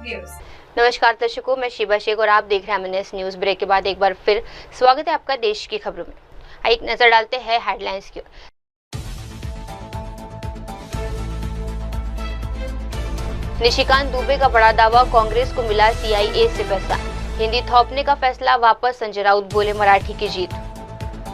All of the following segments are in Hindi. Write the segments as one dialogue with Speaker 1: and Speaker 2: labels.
Speaker 1: व्यूअर्स।
Speaker 2: नमस्कार दर्शकों, मैं शिवा शेख और आप देख रहे हैं एमएनएस न्यूज। ब्रेक के बाद एक बार फिर स्वागत है आपका देश की खबरों में। आइए एक नजर डालते हैं हेडलाइंस की ओर। निशिकांत दुबे का बड़ा दावा, कांग्रेस को मिला सीआईए से पैसा। हिंदी थोपने का फैसला वापस, संजय राउत बोले मराठी की जीत।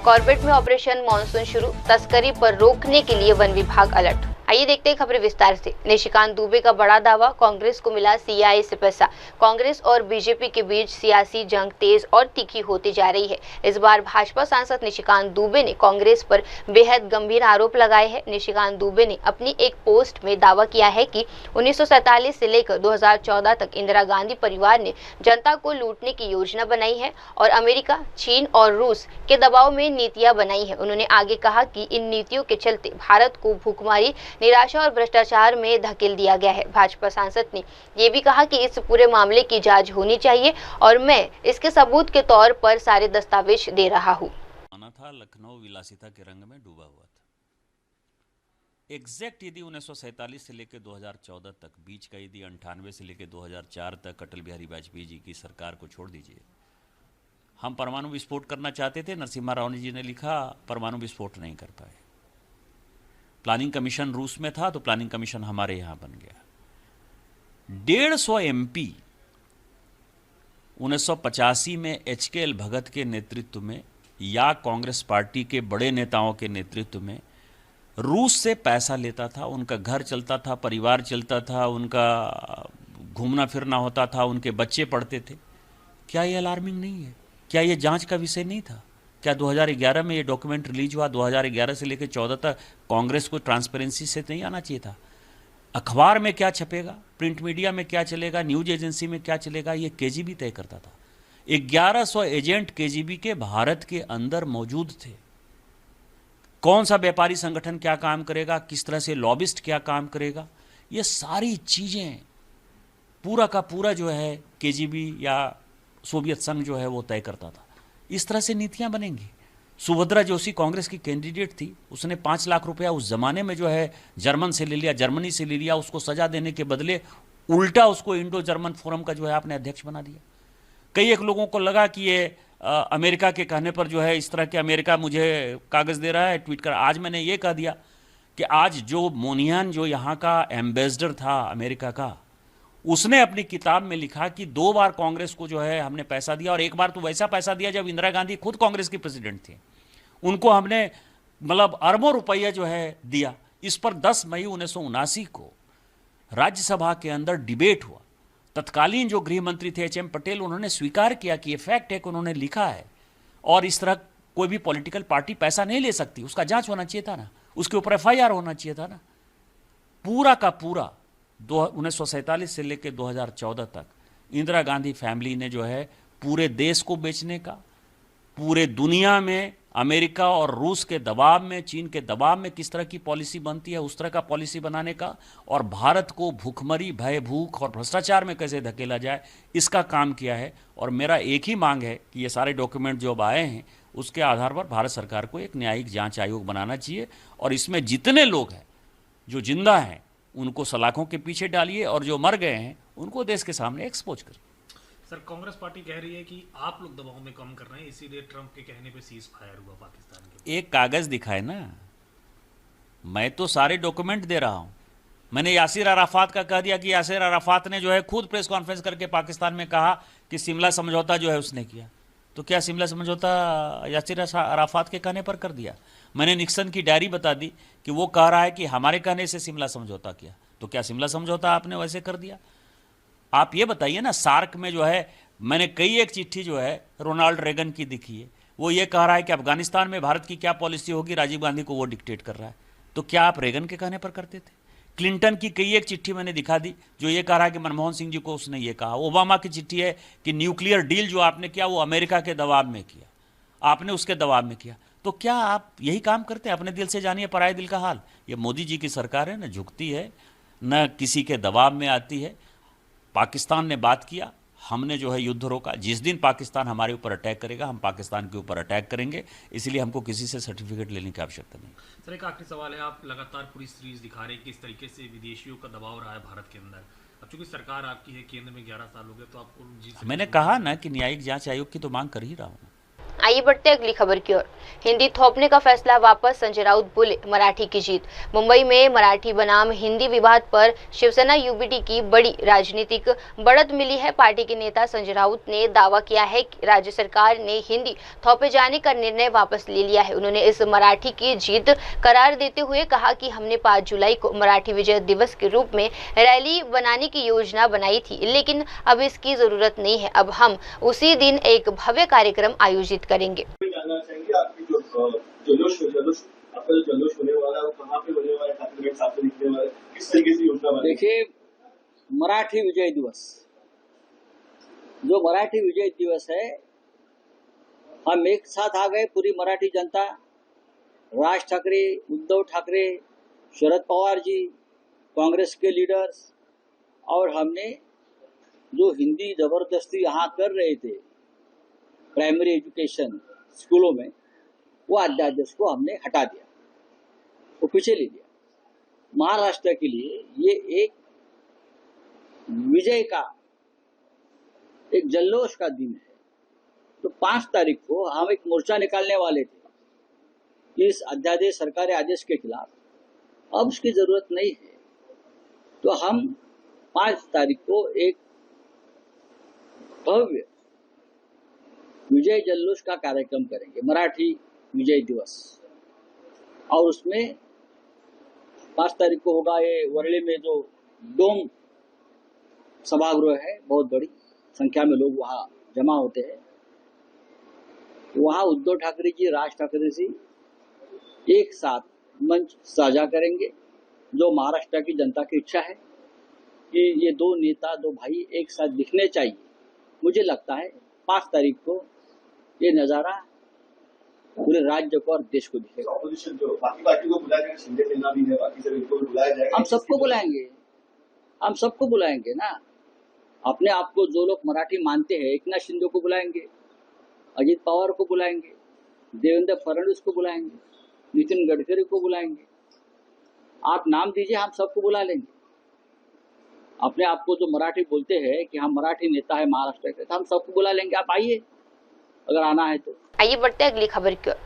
Speaker 2: कॉर्बेट में ऑपरेशन मॉनसून शुरू, तस्करी पर रोकने के लिए वन विभाग अलर्ट। आइए देखते हैं खबरें विस्तार से। निशिकांत दुबे का बड़ा दावा, कांग्रेस को मिला सीआईए से पैसा। कांग्रेस और बीजेपी के बीच सियासी जंग तेज और तीखी होती जा रही है। इस बार भाजपा सांसद निशिकांत दुबे ने कांग्रेस पर बेहद गंभीर आरोप लगाए हैं। निशिकांत दुबे ने अपनी एक पोस्ट में दावा किया है कि 1947 से लेकर 2014 तक इंदिरा गांधी परिवार ने जनता को लूटने की योजना बनाई है और अमेरिका, चीन और रूस के दबाव में नीतियां बनाई है। उन्होंने आगे कहा कि इन नीतियों के चलते भारत को भूखमरी, निराशा और भ्रष्टाचार में धकेल दिया गया है। भाजपा सांसद ने ये भी कहा कि इस पूरे मामले की जांच होनी चाहिए और मैं इसके सबूत के तौर पर सारे दस्तावेज दे रहा हूँ।
Speaker 3: था लखनऊ विलासिता के रंग में डूबा हुआ था। एग्जैक्ट यदि 1947 से लेकर 2014 तक, बीच का यदि 98 से लेकर 2004 तक अटल बिहारी वाजपेयी जी की सरकार को छोड़ दीजिए, हम परमाणु विस्फोट करना चाहते थे। नरसिम्हा राव जी ने लिखा, परमाणु विस्फोट नहीं कर पाए। प्लानिंग कमीशन रूस में था तो प्लानिंग कमीशन हमारे यहां बन गया। 150 एमपी 1985 में एचकेएल भगत के नेतृत्व में या कांग्रेस पार्टी के बड़े नेताओं के नेतृत्व में रूस से पैसा लेता था। उनका घर चलता था, परिवार चलता था, उनका घूमना फिरना होता था, उनके बच्चे पढ़ते थे। क्या ये अलार्मिंग नहीं है? क्या ये जांच का विषय नहीं था? क्या 2011 में ये डॉक्यूमेंट रिलीज हुआ? 2011 से लेकर 14 तक कांग्रेस को ट्रांसपेरेंसी से नहीं आना चाहिए था? अखबार में क्या छपेगा, प्रिंट मीडिया में क्या चलेगा, न्यूज एजेंसी में क्या चलेगा, ये केजीबी तय करता था। 1100 एजेंट केजीबी के भारत के अंदर मौजूद थे। कौन सा व्यापारी संगठन क्या काम करेगा, किस तरह से लॉबिस्ट क्या काम करेगा, ये सारी चीजें पूरा का पूरा जो है केजीबी या सोवियत संघ जो है वो तय करता था। इस तरह से नीतियां बनेंगी। सुभद्रा जोशी कांग्रेस की कैंडिडेट थी, उसने 5 लाख रुपया उस जमाने में जो है जर्मन से ले लिया, जर्मनी से ले लिया। उसको सजा देने के बदले उल्टा उसको इंडो जर्मन फोरम का जो है आपने अध्यक्ष बना दिया। कई एक लोगों को लगा कि ये अमेरिका के कहने पर जो है इस तरह के अमेरिका मुझे कागज दे रहा है, ट्वीट कर। आज मैंने ये कह दिया कि आज जो मोनियान जो यहाँ का एम्बेसडर था अमेरिका का, उसने अपनी किताब में लिखा कि 2 बार कांग्रेस को जो है हमने पैसा दिया, और एक बार तो वैसा पैसा दिया जब इंदिरा गांधी खुद कांग्रेस की प्रेसिडेंट थी। उनको हमने मतलब अरबों रुपया जो है दिया। इस पर 10 मई 1979 को राज्यसभा के अंदर डिबेट हुआ। तत्कालीन जो गृह मंत्री थे एचएम पटेल, उन्होंने स्वीकार किया कि ये फैक्ट है कि उन्होंने लिखा है और इस तरह कोई भी पॉलिटिकल पार्टी पैसा नहीं ले सकती। उसका जांच होना चाहिए था ना, उसके ऊपर एफआईआर होना चाहिए था ना। पूरा का पूरा 1947 से लेकर 2014 तक इंदिरा गांधी फैमिली ने जो है पूरे देश को बेचने का, पूरे दुनिया में अमेरिका और रूस के दबाव में, चीन के दबाव में किस तरह की पॉलिसी बनती है उस तरह का पॉलिसी बनाने का, और भारत को भूखमरी, भय, भूख और भ्रष्टाचार में कैसे धकेला जाए, इसका काम किया है। और मेरा एक ही मांग है कि ये सारे डॉक्यूमेंट जो अब आए हैं उसके आधार पर भारत सरकार को एक न्यायिक जांच आयोग बनाना चाहिए, और इसमें जितने लोग हैं जो जिंदा हैं उनको सलाखों के पीछे डालिए, और जो मर गए हैं उनको देश के सामने एक्सपोज करिए।
Speaker 4: सर, कांग्रेस पार्टी कह रही है कि आप लोग दबाव में कम कर रहे हैं, इसीलिए ट्रंप के कहने पे सीज फायर हुआ पाकिस्तान के।
Speaker 3: एक कागज दिखाए ना, मैं तो सारे डॉक्यूमेंट दे रहा हूं। मैंने यासिर अराफात का कह दिया कि यासिर अराफात ने जो है खुद प्रेस कॉन्फ्रेंस करके पाकिस्तान में कहा कि शिमला समझौता जो है उसने किया। तो क्या शिमला समझौता यासिर अराफात के कहने पर कर दिया? मैंने निक्सन की डायरी बता दी कि वो कह रहा है कि हमारे कहने से शिमला समझौता किया। तो क्या शिमला समझौता आपने वैसे कर दिया? आप ये बताइए ना। सार्क में जो है मैंने कई एक चिट्ठी जो है रोनाल्ड रेगन की दिखी है, वो ये कह रहा है कि अफगानिस्तान में भारत की क्या पॉलिसी होगी राजीव गांधी को वो डिक्टेट कर रहा है। तो क्या आप रेगन के कहने पर करते थे? क्लिंटन की कई एक चिट्ठी मैंने दिखा दी जो ये कह रहा है कि मनमोहन सिंह जी को उसने ये कहा। ओबामा की चिट्ठी है कि न्यूक्लियर डील जो आपने किया वो अमेरिका के दबाव में किया, आपने उसके दबाव में किया। तो क्या आप यही काम करते हैं? अपने दिल से जानिए पराये दिल का हाल। ये मोदी जी की सरकार है, न झुकती है न किसी के दबाव में आती है। पाकिस्तान ने बात किया, हमने जो है युद्ध रोका। जिस दिन पाकिस्तान हमारे ऊपर अटैक करेगा हम पाकिस्तान के ऊपर अटैक करेंगे, इसलिए हमको किसी से सर्टिफिकेट लेने की आवश्यकता नहीं।
Speaker 4: सर, एक आखिरी सवाल है, आप लगातार पूरी सीरीज दिखा रहे हैं किस तरीके से विदेशियों का दबाव रहा है भारत के अंदर। अब चूंकि सरकार आपकी है, केंद्र में 11 साल हो गए, तो आपको जीत
Speaker 3: मैंने कहा ना कि न्यायिक जांच आयोग की तो मांग कर ही रहा हूँ।
Speaker 2: आइए बढ़ते हैं अगली खबर की ओर। हिंदी थोपने का फैसला वापस, संजय राउत बोले मराठी की जीत। मुंबई में मराठी बनाम हिंदी विवाद पर शिवसेना यूबीटी की बड़ी राजनीतिक बढ़त मिली है। पार्टी के नेता संजय राउत ने दावा किया है कि राज्य सरकार ने हिंदी थोपे जाने का निर्णय वापस ले लिया है। उन्होंने इस मराठी की जीत करार देते हुए कहा कि हमने 5 जुलाई को मराठी विजय दिवस के रूप में रैली बनाने की योजना बनाई थी, लेकिन अब इसकी जरूरत नहीं है। अब हम उसी दिन एक भव्य कार्यक्रम आयोजित करेंगे।
Speaker 1: जानना चाहेंगे आपकी जो जुलूस आपका जो जुलूस होने वाला है वो कहाँ पे होने वाला है, ठाकुरगढ़ साहब से निकलने वाला है, किस तरीके से योजना बनी?
Speaker 5: देखिए, मराठी विजय दिवस, जो मराठी विजय दिवस है, हम एक साथ आ गए, पूरी मराठी जनता, राज ठाकरे, उद्धव ठाकरे, शरद पवार जी, कांग्रेस के लीडर्स, और हमने जो हिंदी जबरदस्ती यहाँ कर रहे थे प्राइमरी एजुकेशन स्कूलों में, वो अध्यादेश को हमने हटा दिया, वो पीछे ले लिया। महाराष्ट्र के लिए ये एक विजय का, एक जल्लोष का दिन है। तो 5 तारीख को हम एक मोर्चा निकालने वाले थे इस अध्यादेश, सरकारी आदेश के खिलाफ। अब उसकी जरूरत नहीं है, तो हम 5 तारीख को एक भव्य विजय जल्लोष का कार्यक्रम करेंगे, मराठी विजय दिवस। और उसमें 5 तारीख को होगा ये वर्ली में जो डोम सभागृह है, बहुत बड़ी संख्या में लोग वहाँ जमा होते हैं। वहाँ उद्धव ठाकरे जी, राज ठाकरे जी एक साथ मंच साझा करेंगे। जो महाराष्ट्र की जनता की इच्छा है कि ये 2 नेता, 2 भाई एक साथ दिखने चाहिए। मुझे लगता है 5 तारीख को ये नज़ारा पूरे राज्य को और देश को दिखेगा।
Speaker 1: ऑपोजिशन जो बाकी पार्टी को बुलाया जाएगा, शिंदे सेना भी है, बाकी सभी को बुलाया जाएगा।
Speaker 5: हम सबको बुलाएंगे, हम सबको बुलाएंगे ना। अपने आप को जो लोग मराठी मानते हैं, एकनाथ शिंदे को बुलाएंगे, अजित पवार को बुलाएंगे, देवेंद्र फडणवीस को बुलाएंगे, नितिन गडकरी को बुलाएंगे। आप नाम दीजिए, हम सबको बुला लेंगे। अपने आप को जो मराठी बोलते हैं कि हम मराठी नेता है महाराष्ट्र के, तो हम सबको बुला लेंगे। आप आइए अगर आना है तो।
Speaker 2: आइए बढ़ते हैं अगली खबर की ओर।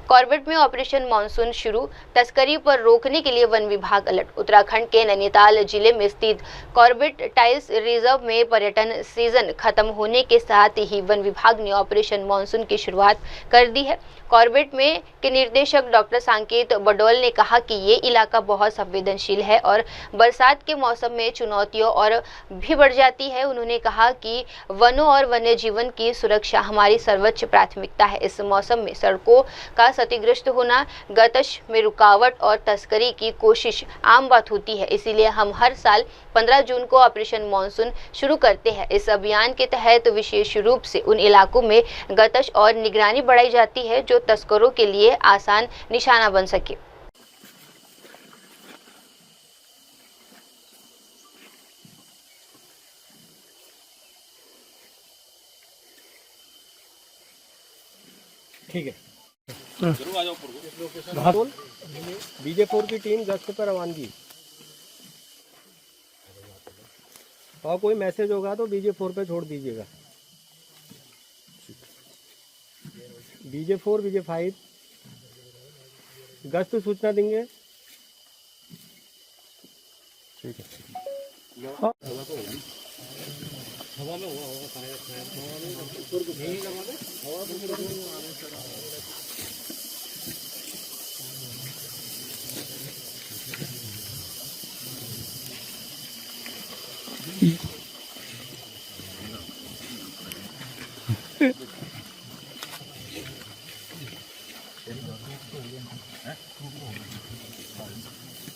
Speaker 2: कॉर्बेट में ऑपरेशन मानसून शुरू, तस्करी पर रोकने के लिए वन विभाग अलर्ट। उत्तराखंड के नैनीताल जिले में स्थित कॉर्बेट टाइल्स रिजर्व में पर्यटन सीजन खत्म होने के साथ ही वन विभाग ने ऑपरेशन मानसून की शुरुआत कर दी है। कॉर्बेट में के निर्देशक डॉक्टर सांकेत बडोल ने कहा कि ये इलाका बहुत संवेदनशील है और बरसात के मौसम में चुनौतियों और भी बढ़ जाती है। उन्होंने कहा कि वनों और वन्य जीवन की सुरक्षा हमारी सर्वोच्च प्राथमिकता है। इस मौसम में सड़कों का क्षतिग्रस्त होना, गतिश में रुकावट और तस्करी की कोशिश आम बात होती है। इसीलिए हम हर साल 15 जून को ऑपरेशन मानसून शुरू करते हैं। इस अभियान के तहत विशेष रूप से उन इलाकों में गतिश और निगरानी बढ़ाई जाती है जो तस्करों के लिए आसान निशाना बन सके।
Speaker 6: ठीक है, BJ4 की टीम गश्त पर रवानगी। और कोई मैसेज होगा तो BJ4 पे छोड़ दीजिएगा। BJ4 BJ5 गश्त सूचना देंगे। ठीक है। हाँ।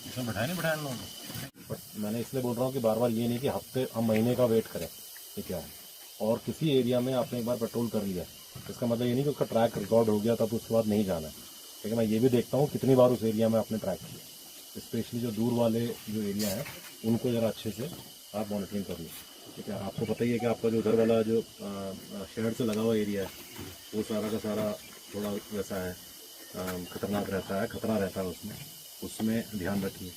Speaker 7: इसमें बैठाया नहीं बैठाया लोगों ने। मैंने इसलिए बोल रहा हूँ कि बार बार ये नहीं कि हफ्ते हम महीने का वेट करें, ये क्या है। और किसी एरिया में आपने एक बार पेट्रोल कर लिया, इसका मतलब ये नहीं कि उसका ट्रैक रिकॉर्ड हो गया तब उसके बाद नहीं जाना है। लेकिन मैं ये भी देखता हूँ कितनी बार उस एरिया में आपने ट्रैक किया। स्पेशली जो दूर वाले जो एरिया हैं उनको ज़रा अच्छे से आप मॉनिटरिंग कर लो, ठीक है। आपको पता ही है कि आपका जो उधर वाला जो शहर से लगा हुआ एरिया है वो सारा का सारा थोड़ा वैसा है, खतरनाक रहता है, खतरा रहता है उसमें ध्यान रखिए।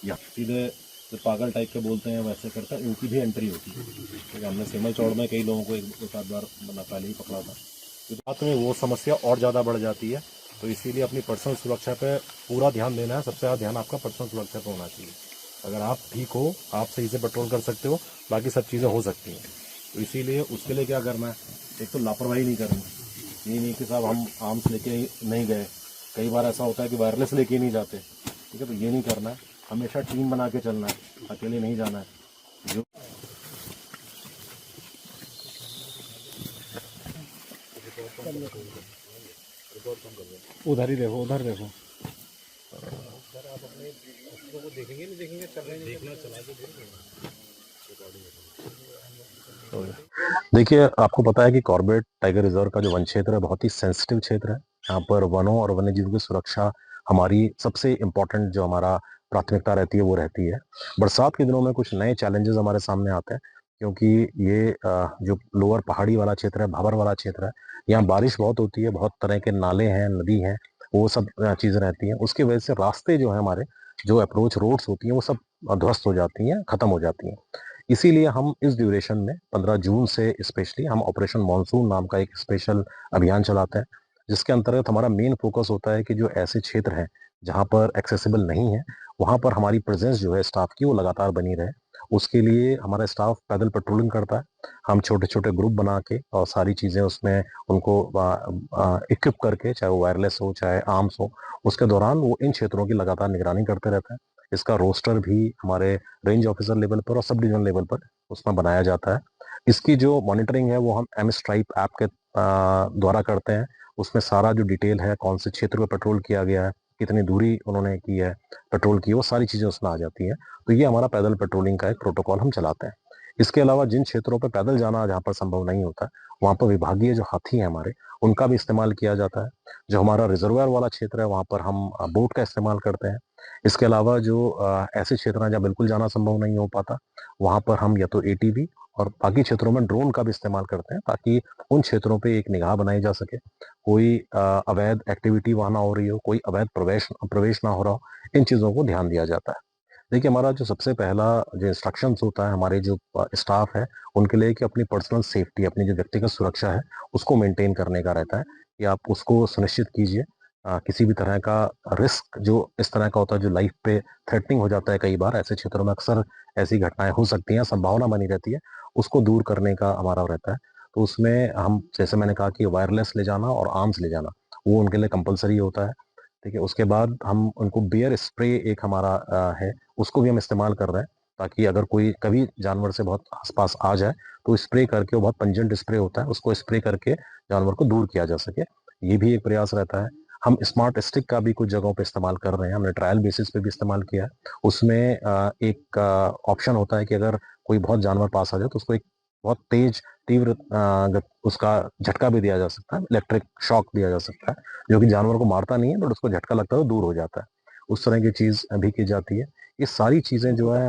Speaker 7: या सीधे जो पागल टाइप के बोलते हैं वैसे करता है, इनकी भी एंट्री होती है। क्योंकि हमने सिमल चौड़ में कई लोगों को एक आध बार पहले ही पकड़ा था। तो रात में वो समस्या और ज़्यादा बढ़ जाती है। तो इसीलिए अपनी पर्सनल सुरक्षा पे पूरा ध्यान देना है। सबसे ज़्यादा ध्यान आपका पर्सनल सुरक्षा पे होना चाहिए। अगर आप ठीक हो, आप सही से पेट्रोल कर सकते हो, बाकी सब चीज़ें हो सकती हैं। तो इसीलिए उसके लिए क्या करना है, एक तो लापरवाही नहीं करनी। ये नहीं कि साहब हम आर्म्स लेके नहीं गए, कई बार ऐसा होता है कि वायरलेस लेके नहीं जाते, ठीक है। तो ये नहीं करना है, हमेशा टीम बना के चलना है, अकेले नहीं जाना है। जो
Speaker 6: उधर ही देखो, उधर देखो।
Speaker 7: देखिए, आपको पता है कि कॉर्बेट टाइगर रिजर्व का जो वन क्षेत्र है बहुत ही सेंसिटिव क्षेत्र है। यहाँ पर वनों और वन्य जीवों की सुरक्षा हमारी सबसे इम्पोर्टेंट जो हमारा प्राथमिकता रहती है वो रहती है। बरसात के दिनों में कुछ नए चैलेंजेस हमारे सामने आते हैं, क्योंकि ये जो लोअर पहाड़ी वाला क्षेत्र है, भाबर वाला क्षेत्र है, यहाँ बारिश बहुत होती है, बहुत तरह के नाले हैं, नदी हैं, वो सब चीज़ें रहती हैं। उसकी वजह से रास्ते जो है हमारे, जो अप्रोच रोड्स होती हैं वो सब ध्वस्त हो जाती हैं, ख़त्म हो जाती हैं। इसीलिए हम इस ड्यूरेशन में 15 जून से स्पेशली हम ऑपरेशन मॉनसून नाम का एक स्पेशल अभियान चलाते हैं, जिसके अंतर्गत हमारा मेन फोकस होता है कि जो ऐसे क्षेत्र हैं जहाँ पर एक्सेसिबल नहीं है, वहाँ पर हमारी प्रेजेंस जो है स्टाफ की वो लगातार बनी रहे। उसके लिए हमारा स्टाफ पैदल पेट्रोलिंग करता है। हम छोटे छोटे ग्रुप बना के और सारी चीज़ें उसमें उनको इक्विप करके, चाहे वो वायरलेस हो चाहे आर्म्स हो, उसके दौरान वो इन क्षेत्रों की लगातार निगरानी करते रहते हैं। इसका रोस्टर भी हमारे रेंज ऑफिसर लेवल पर और सब डिवीजन लेवल पर उसमें बनाया जाता है। इसकी जो मॉनिटरिंग है वो हम एम स्ट्राइप ऐप के द्वारा करते हैं। उसमें सारा जो डिटेल है, कौन से क्षेत्र में पेट्रोल किया गया है, कितनी दूरी उन्होंने की है, पेट्रोल की, वो सारी चीज़ें उसमें आ जाती हैं। तो ये हमारा पैदल पेट्रोलिंग का एक प्रोटोकॉल हम चलाते हैं। इसके अलावा जिन क्षेत्रों पर पैदल जाना जहाँ पर संभव नहीं होता, वहाँ पर विभागीय जो हाथी हैं हमारे, उनका भी इस्तेमाल किया जाता है। जो हमारा रिजर्वायर वाला क्षेत्र है वहाँ पर हम बोट का इस्तेमाल करते हैं। इसके अलावा जो ऐसे क्षेत्र हैं जहाँ बिल्कुल जाना संभव नहीं हो पाता, वहाँ पर हम या तो एटीवी और बाकी क्षेत्रों में ड्रोन का भी इस्तेमाल करते हैं, ताकि उन क्षेत्रों पे एक निगाह बनाई जा सके, कोई अवैध एक्टिविटी वहाँ ना हो रही हो, कोई अवैध प्रवेश ना हो रहा हो, इन चीज़ों को ध्यान दिया जाता है। देखिए, हमारा जो सबसे पहला जो इंस्ट्रक्शंस होता है हमारे जो स्टाफ है उनके लिए, कि अपनी पर्सनल सेफ्टी, अपनी जो व्यक्तिगत सुरक्षा है उसको मेंटेन करने का रहता है, कि आप उसको सुनिश्चित कीजिए। किसी भी तरह का रिस्क जो इस तरह का होता है, जो लाइफ पे थ्रेटनिंग हो जाता है, कई बार ऐसे क्षेत्रों में अक्सर ऐसी घटनाएं हो सकती हैं, संभावना बनी रहती है, उसको दूर करने का हमारा रहता है। तो उसमें हम, जैसे मैंने कहा कि वायरलेस ले जाना और आर्म्स ले जाना वो उनके लिए कंपलसरी होता है, ठीक है। उसके बाद हम उनको बियर स्प्रे एक हमारा है, उसको भी हम इस्तेमाल कर रहे हैं, ताकि अगर कोई कभी जानवर से बहुत आसपास आ जाए तो स्प्रे करके, वो बहुत पंजेंट स्प्रे होता है, उसको स्प्रे करके जानवर को दूर किया जा सके, ये भी एक प्रयास रहता है। हम स्मार्ट स्टिक का भी कुछ जगहों पे इस्तेमाल कर रहे हैं, हमने ट्रायल बेसिस पे भी इस्तेमाल किया है। उसमें एक ऑप्शन होता है कि अगर कोई बहुत जानवर पास आ जाए तो उसको एक बहुत तेज तीव्र उसका झटका भी दिया जा सकता है, इलेक्ट्रिक शॉक दिया जा सकता है, जो कि जानवर को मारता नहीं है, बट उसको झटका लगता है तो दूर हो जाता है। उस तरह की चीज़ भी की जाती है। ये सारी चीज़ें जो है,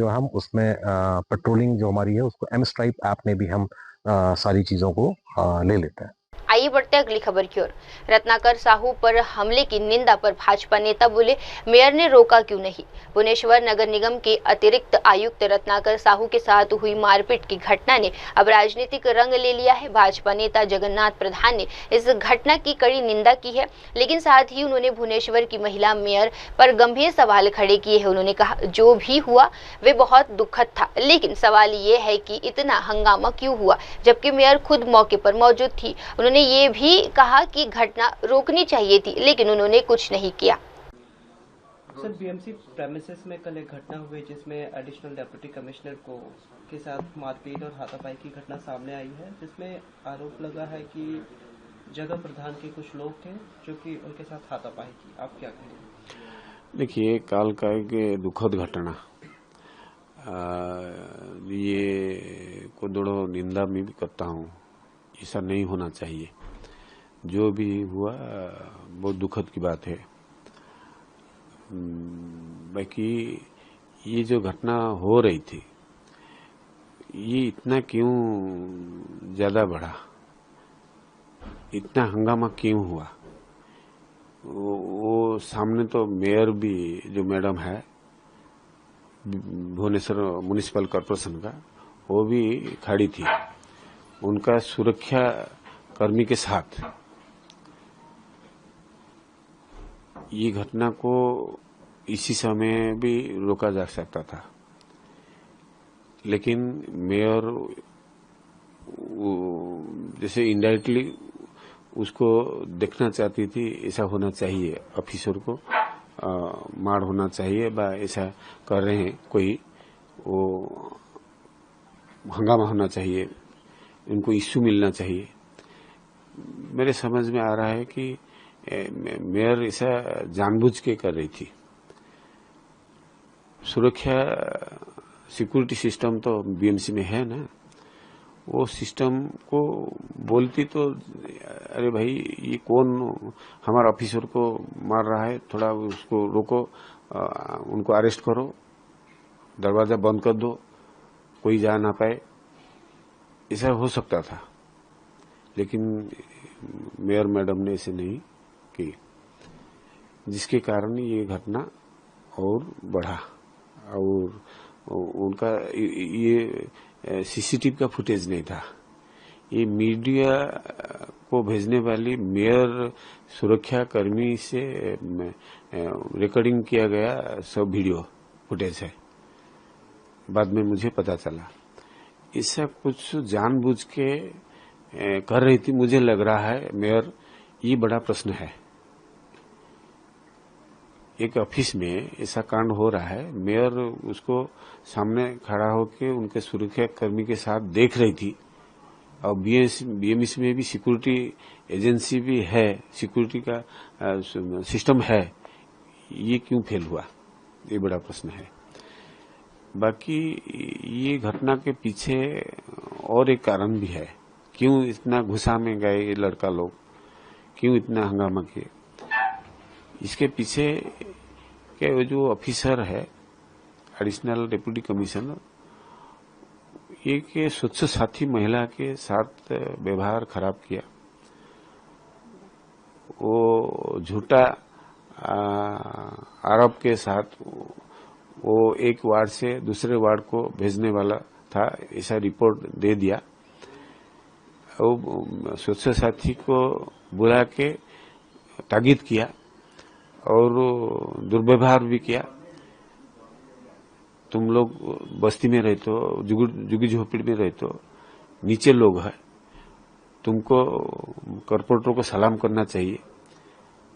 Speaker 7: हम उसमें पेट्रोलिंग जो हमारी है उसको एम स्ट्राइप ऐप में भी हम सारी चीज़ों को ले लेते हैं।
Speaker 2: आइए बढ़ते हैं अगली खबर की ओर। रत्नाकर साहू पर हमले की निंदा पर भाजपा नेता बोले, मेयर ने रोका क्यों नहीं। भुवनेश्वर नगर निगम के अतिरिक्त आयुक्त रत्नाकर साहू के साथ हुई मारपीट की घटना ने अब राजनीतिक रंग ले लिया है। भाजपा नेता जगन्नाथ प्रधान ने इस घटना की कड़ी निंदा की है, लेकिन साथ ही उन्होंने भुवनेश्वर की महिला मेयर पर गंभीर सवाल खड़े किए हैं। उन्होंने कहा, जो भी हुआ वे बहुत दुखद था, लेकिन सवाल ये है कि इतना हंगामा क्यों हुआ जबकि मेयर खुद मौके पर मौजूद थी। उन्होंने ये भी कहा कि घटना रोकनी चाहिए थी, लेकिन उन्होंने कुछ नहीं किया।
Speaker 8: सर, बीएमसी प्रेमिसेस में कल एक घटना हुई जिसमें एडिशनल डिप्टी कमिश्नर को के साथ मारपीट और हाथापाई की घटना सामने आई है, जिसमें आरोप लगा है कि जगह प्रधान के कुछ लोग थे जो कि उनके साथ हाथापाई की। आप क्या कहेंगे?
Speaker 9: देखिए, काल का एक दुखद घटना, ये को दृढ़ निंदा में भी करता हूँ। ऐसा नहीं होना चाहिए। जो भी हुआ बहुत दुखद की बात है। बाकी ये जो घटना हो रही थी, ये इतना क्यों ज्यादा बढ़ा, इतना हंगामा क्यों हुआ, वो सामने तो मेयर भी जो मैडम है भुवनेश्वर म्युनिसिपल कॉर्पोरेशन का, वो भी खड़ी थी। उनका सुरक्षा कर्मी के साथ ये घटना को इसी समय भी रोका जा सकता था, लेकिन मेयर जैसे इनडायरेक्टली उसको देखना चाहती थी, ऐसा होना चाहिए, ऑफिसर को मार होना चाहिए बा ऐसा कर रहे हैं कोई, वो हंगामा होना चाहिए, उनको इश्यू मिलना चाहिए। मेरे समझ में आ रहा है कि मेयर ऐसा जानबूझ के कर रही थी। सुरक्षा सिक्योरिटी सिस्टम तो बीएमसी में है ना, वो सिस्टम को बोलती तो अरे भाई ये कौन हमारा ऑफिसर को मार रहा है, थोड़ा उसको रोको, उनको अरेस्ट करो, दरवाजा बंद कर दो, कोई जा ना पाए, ऐसा हो सकता था। लेकिन मेयर मैडम ने ऐसे नहीं की, जिसके कारण ये घटना और बढ़ा। और उनका ये सीसीटीवी का फुटेज नहीं था, ये मीडिया को भेजने वाली मेयर सुरक्षा कर्मी से रिकॉर्डिंग किया गया सब वीडियो फुटेज है। बाद में मुझे पता चला इससे कुछ जानबूझ के कर रही थी, मुझे लग रहा है मेयर। ये बड़ा प्रश्न है, एक ऑफिस में ऐसा कांड हो रहा है, मेयर उसको सामने खड़ा होकर उनके सुरक्षा कर्मी के साथ देख रही थी, और बीएमसी में भी सिक्योरिटी एजेंसी भी है, सिक्योरिटी का सिस्टम है, ये क्यों फेल हुआ, ये बड़ा प्रश्न है। बाकी ये घटना के पीछे और एक कारण भी है, क्यों इतना गुस्सा में गए ये लड़का लोग, क्यों इतना हंगामा किए। इसके पीछे के जो ऑफिसर है एडिशनल डिप्टी कमिश्नर, ये के स्वच्छ साथी महिला के साथ व्यवहार खराब किया, वो झूठा आरोप के साथ वो एक वार्ड से दूसरे वार्ड को भेजने वाला था, ऐसा रिपोर्ट दे दिया। वो स्वच्छ साथी को बुला के ताकीद किया और दुर्व्यवहार भी किया। तुम लोग बस्ती में रहते हो, जुगी झोपड़ी में रहते हो, नीचे लोग हैं, तुमको कॉर्पोरेटर को सलाम करना चाहिए,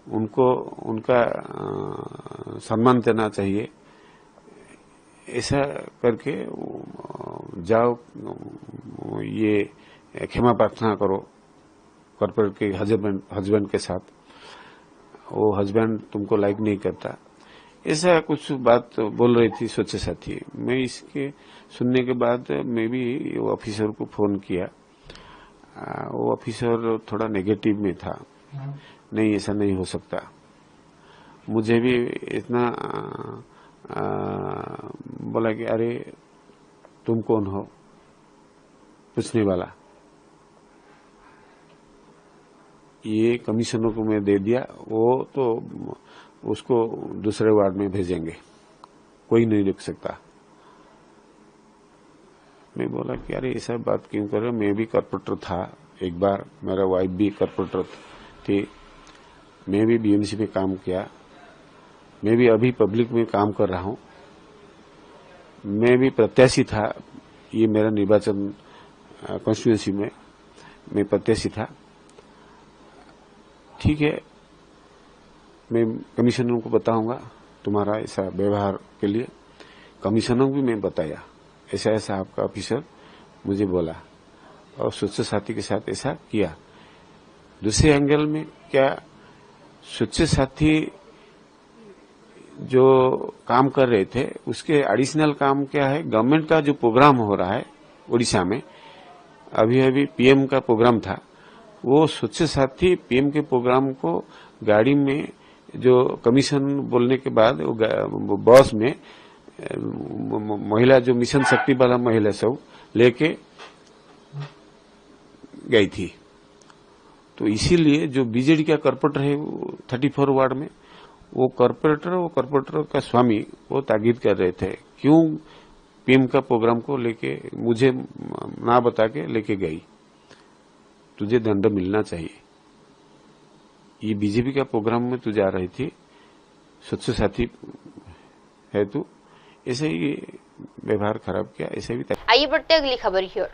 Speaker 9: उनको उनका सम्मान देना चाहिए, ऐसा करके जाओ, ये क्षमा प्रार्थना करो कॉर्पोरेट के हस्बैंड के साथ, वो हस्बैंड तुमको लाइक नहीं करता, ऐसा कुछ बात बोल रही थी स्वच्छ साथी। मैं इसके सुनने के बाद मैं भी वो ऑफिसर को फोन किया, वो ऑफिसर थोड़ा नेगेटिव में था, नहीं ऐसा नहीं हो सकता। मुझे भी इतना बोला कि अरे तुम कौन हो पूछने वाला, ये कमिश्नर को मैं दे दिया, वो तो उसको दूसरे वार्ड में भेजेंगे, कोई नहीं रुक सकता। मैं बोला कि अरे ऐसा बात क्यों कर रहे हो, मैं भी कॉर्पोरेटर था एक बार, मेरा वाइफ भी कॉर्पोरेटर थी, मैं भी बीएमसी में काम किया, मैं भी अभी पब्लिक में काम कर रहा हूं, मैं भी प्रत्याशी था, ये मेरा निर्वाचन कॉन्स्टिट्यूएंसी में मैं प्रत्याशी था। ठीक है, मैं कमिश्नर को बताऊंगा तुम्हारा ऐसा व्यवहार के लिए। कमिश्नर को भी मैं बताया ऐसा ऐसा आपका ऑफिसर मुझे बोला, और स्वच्छ साथी के साथ ऐसा किया। दूसरे एंगल में क्या, स्वच्छ साथी जो काम कर रहे थे उसके एडिशनल काम क्या है, गवर्नमेंट का जो प्रोग्राम हो रहा है उड़ीसा में, अभी अभी पीएम का प्रोग्राम था, वो स्वच्छ साथी पीएम के प्रोग्राम को गाड़ी में जो कमीशन बोलने के बाद वो बस में महिला जो मिशन शक्ति वाला महिला सब लेके गई थी। तो इसीलिए जो बीजेडी का कॉर्पोरेटर है 34 वार्ड में, वो कॉर्पोरेटर का स्वामी वो ताकीद कर रहे थे क्यों पीएम का प्रोग्राम को लेके मुझे ना बता के लेके गई? तुझे दंड मिलना चाहिए। ये बीजेपी का प्रोग्राम में तू जा रही थी, स्वच्छ साथी है तू, ऐसे ही व्यवहार खराब किया, ऐसे भी।
Speaker 2: आइए बढ़ते अगली खबर की ओर।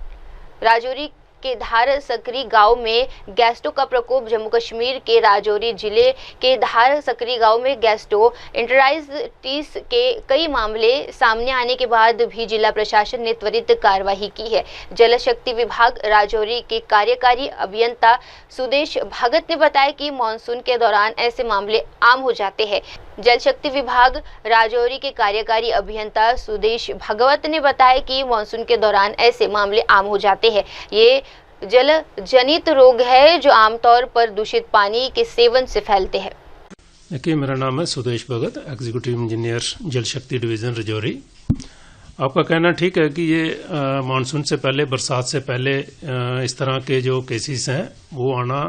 Speaker 2: राजौरी के धार सकरी गांव में गैस्ट्रो का प्रकोप। जम्मू कश्मीर के राजौरी जिले के धार सकरी गांव में गैस्ट्रो एंटेराइटिस के कई मामले सामने आने के बाद भी जिला प्रशासन ने त्वरित कार्रवाई की है। जल शक्ति विभाग राजौरी के कार्यकारी अभियंता सुदेश भगत ने बताया कि मानसून के दौरान ऐसे मामले आम हो जाते हैं। जल शक्ति विभाग राजौरी के कार्यकारी अभियंता सुदेश भगवत ने बताया कि मानसून के दौरान ऐसे मामले आम हो जाते हैं। ये जल जनित रोग है जो आमतौर पर दूषित पानी के सेवन से फैलते हैं।
Speaker 10: देखिए, मेरा नाम है सुदेश भगत, एग्जीक्यूटिव इंजीनियर जल शक्ति डिवीजन राजौरी। आपका कहना ठीक है कि ये मानसून से पहले, बरसात से पहले इस तरह के जो केसेस हैं वो आना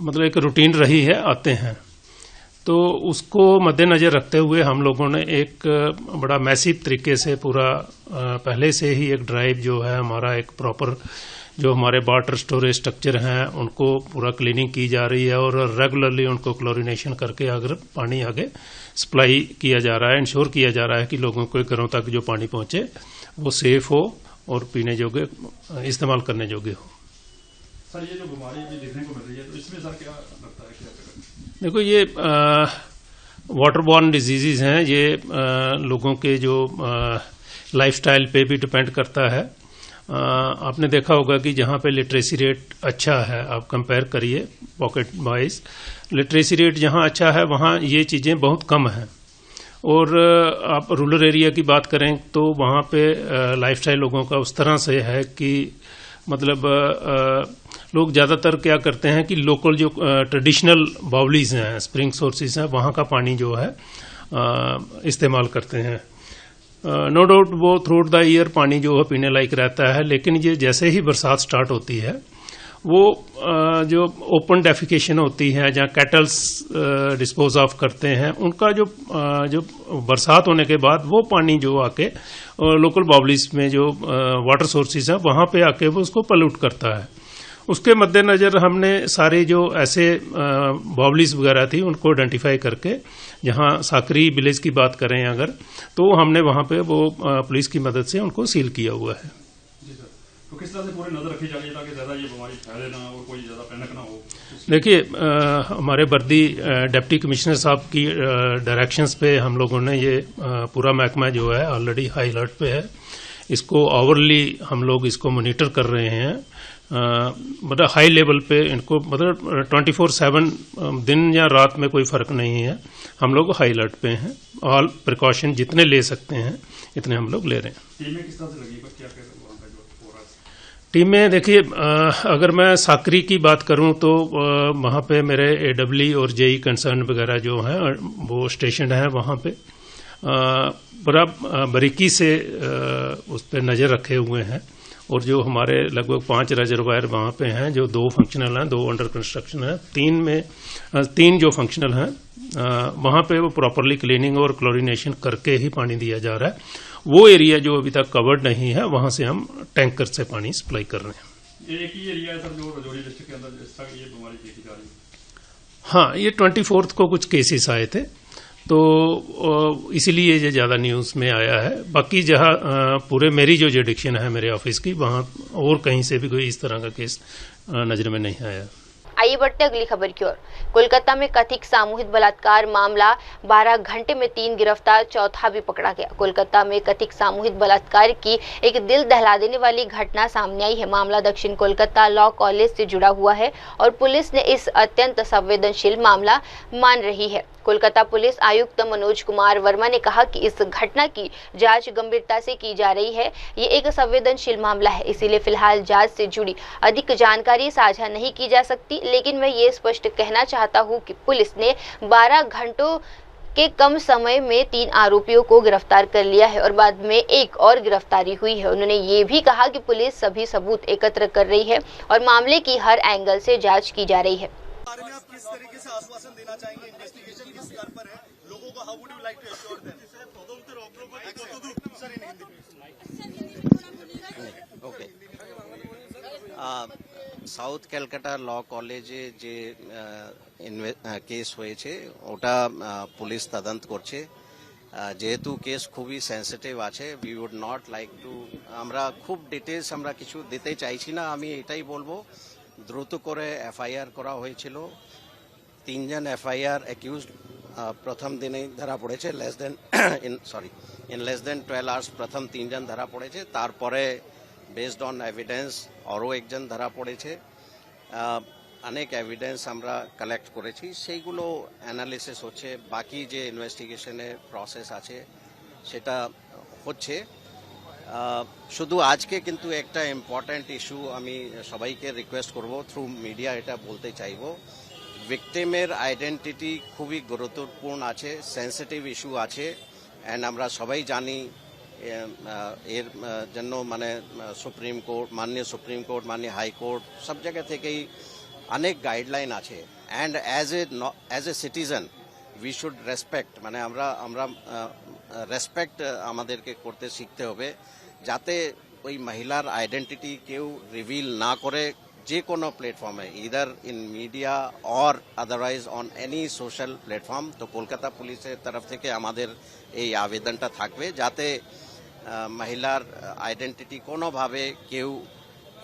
Speaker 10: मतलब एक रूटीन रही है, आते हैं। तो उसको मद्देनजर रखते हुए हम लोगों ने एक बड़ा मैसिव तरीके से पूरा पहले से ही एक ड्राइव जो है हमारा, एक प्रॉपर जो हमारे वाटर स्टोरेज स्ट्रक्चर हैं उनको पूरा क्लीनिंग की जा रही है और रेगुलरली उनको क्लोरिनेशन करके अगर पानी आगे सप्लाई किया जा रहा है, इंश्योर किया जा रहा है कि लोगों के घरों तक जो पानी पहुंचे वो सेफ हो और पीने योग्य, इस्तेमाल करने योग्य हो।
Speaker 11: सर, ये जो बीमारी भी देखने को मिल रही है तो इसमें सर क्या लगता है, क्या करें?
Speaker 10: देखो, ये वाटर बॉर्न डिजीजेज हैं, ये लोगों के जो लाइफस्टाइल पे भी डिपेंड करता है। आपने देखा होगा कि जहाँ पे लिटरेसी रेट अच्छा है, आप कंपेयर करिए पॉकेट वाइज, लिटरेसी रेट जहाँ अच्छा है वहाँ ये चीज़ें बहुत कम हैं। और आप रूरल एरिया की बात करें तो वहाँ पे लाइफस्टाइल लोगों का उस तरह से है कि मतलब लोग ज़्यादातर क्या करते हैं कि लोकल जो ट्रेडिशनल बाउलीज हैं, स्प्रिंग सोर्सेज हैं, वहाँ का पानी जो है इस्तेमाल करते हैं। नो डाउट वो थ्रू द ईयर पानी जो है पीने लायक रहता है, लेकिन ये जैसे ही बरसात स्टार्ट होती है वो जो ओपन डेफिकेशन होती है, जहाँ कैटल्स डिस्पोज ऑफ करते हैं, उनका जो बरसात होने के बाद वो पानी जो आके लोकल बाउलीज में जो वाटर सोर्सेज हैं वहाँ पे आके वो उसको पल्यूट करता है। उसके मद्देनजर हमने सारे जो ऐसे बाउलीज वगैरह थी उनको आइडेंटिफाई करके, जहाँ साकरी विलेज की बात करें अगर, तो हमने वहाँ पे वो पुलिस की मदद से उनको सील किया हुआ है।
Speaker 11: जी सर, तो किस तरह से पूरी नजर रखी जा रही है ताकि ज्यादा ये बीमारी फैले ना और कोई ज्यादा पैनिक ना हो?
Speaker 10: देखिए, हमारे बर्दी डिप्टी कमिश्नर साहब की डायरेक्शंस पे हम लोगों ने ये पूरा महकमा जो है ऑलरेडी हाई अलर्ट पे है। इसको ओवरली हम लोग इसको मॉनिटर कर रहे हैं, मतलब हाई लेवल पे इनको, मतलब 24/7 दिन या रात में कोई फर्क नहीं है, हम लोग हाई अलर्ट पे हैं। ऑल प्रिकॉशन जितने ले सकते हैं इतने हम लोग ले रहे हैं।
Speaker 11: टीमें किस तरह से लगी, क्या क्या वहाँ का जो हो रहा है?
Speaker 10: टीमें देखिए, अगर मैं साकरी की बात करूं तो वहाँ पे मेरे AWE और JE कंसर्न वगैरह जो हैं वो स्टेशन है वहाँ पे, बड़ा बारीकी से उस पर नज़र रखे हुए हैं। और जो हमारे लगभग 5 रिजर्वायर वहाँ पे हैं, जो 2 फंक्शनल हैं, 2 अंडर कंस्ट्रक्शन है, 3 जो फंक्शनल हैं वहाँ पे वो प्रॉपरली क्लीनिंग और क्लोरिनेशन करके ही पानी दिया जा रहा है। वो एरिया जो अभी तक कवर्ड नहीं है वहाँ से हम टैंकर से पानी सप्लाई कर रहे हैं।
Speaker 11: ये एक ही एरिया है सर जो राजौरी डिस्ट्रिक्ट के अंदर जिस तरह ये बीमारी देखी जा रही है?
Speaker 10: हाँ, ये 24 को कुछ केसेस आए थे तो इसीलिए ये ज़्यादा न्यूज़ में आया है। बाकी जहाँ पूरे मेरी जो जुरिडिक्शन है मेरे ऑफिस की, वहाँ और कहीं से भी कोई इस तरह का केस नज़र में नहीं आया।
Speaker 2: आइए बढ़ते अगली खबर की ओर। कोलकाता में कथित सामूहिक बलात्कार मामला, 12 घंटे में 3 गिरफ्तार, चौथा भी पकड़ा गया। कोलकाता में कथित सामूहिक बलात्कार की एक दिल दहला देने वाली घटना सामने आई है। मामला दक्षिण कोलकाता लॉ कॉलेज से जुड़ा हुआ है और पुलिस ने इस अत्यंत संवेदनशील मामला मान रही है। कोलकाता पुलिस आयुक्त मनोज कुमार वर्मा ने कहा कि इस घटना की जांच गंभीरता से की जा रही है। ये एक संवेदनशील मामला है, इसीलिए फिलहाल जांच से जुड़ी अधिक जानकारी साझा नहीं की जा सकती, लेकिन मैं ये स्पष्ट कहना चाहता हूँ कि पुलिस ने 12 घंटों के कम समय में 3 आरोपियों को गिरफ्तार कर लिया है और बाद में एक और गिरफ्तारी हुई है। उन्होंने ये भी कहा कि पुलिस सभी सबूत एकत्र कर रही है और मामले की हर एंगल से जांच की जा रही है।
Speaker 1: बारे में आप किस तरीके से आश्वासन देना चाहेंगे? इन्वेस्टिगेशन किस स्तर पर है? लोगों को how would you like to assure them?
Speaker 12: Okay, south Calcutta law কলেজে যে কেস হয়েছে ওটা পুলিশ তদন্ত করছে। যেহেতু কেস খুবই সেন্সিটিভ আছে, we would not like to, আমরা খুব ডিটেলস আমরা কিছু দিতে চাইছি না। আমি এটাই বলবো, দ্রুত করে এফআইআর করা হয়েছিল। 3 জন এফআইআর অ্যাকিউজড প্রথম দিনেই ধরা পড়েছে, ইন লেস দেন 12 আওয়ার্স প্রথম 3 জন ধরা পড়েছে। তারপরে বেসড অন এভিডেন্স আরও একজন ধরা পড়েছে। অনেক এভিডেন্স আমরা কালেক্ট করেছি, সেইগুলো অ্যানালিসিস হচ্ছে। বাকি যে ইনভেস্টিগেশনের প্রসেস আছে সেটা হচ্ছে। শুধু আজকে কিন্তু একটা ইম্পর্ট্যান্ট ইস্যু আমি সবাইকে রিকোয়েস্ট করব, থ্রু মিডিয়া এটা বলতে চাইব, ভিকটিমের আইডেন্টিটি খুবই গুরুত্বপূর্ণ আছে, সেন্সিটিভ ইস্যু আছে। অ্যান্ড আমরা সবাই জানি এর জন্য মানে সুপ্রিম কোর্ট, মাননীয় সুপ্রিম কোর্ট, মাননীয় হাইকোর্ট সব জায়গা থেকেই অনেক গাইডলাইন আছে। And as a citizen we should respect, মানে আমরা রেসপেক্ট আমাদেরকে করতে শিখতে হবে, যাতে ওই মহিলার আইডেন্টিটি কেউ রিভিল না করে যে কোনো প্ল্যাটফর্মে, either in media or otherwise on any social platform. তো কলকাতা পুলিশের তরফ থেকে আমাদের এই আবেদনটা থাকবে, যাতে মহিলার আইডেন্টিটি কোনোভাবে কেউ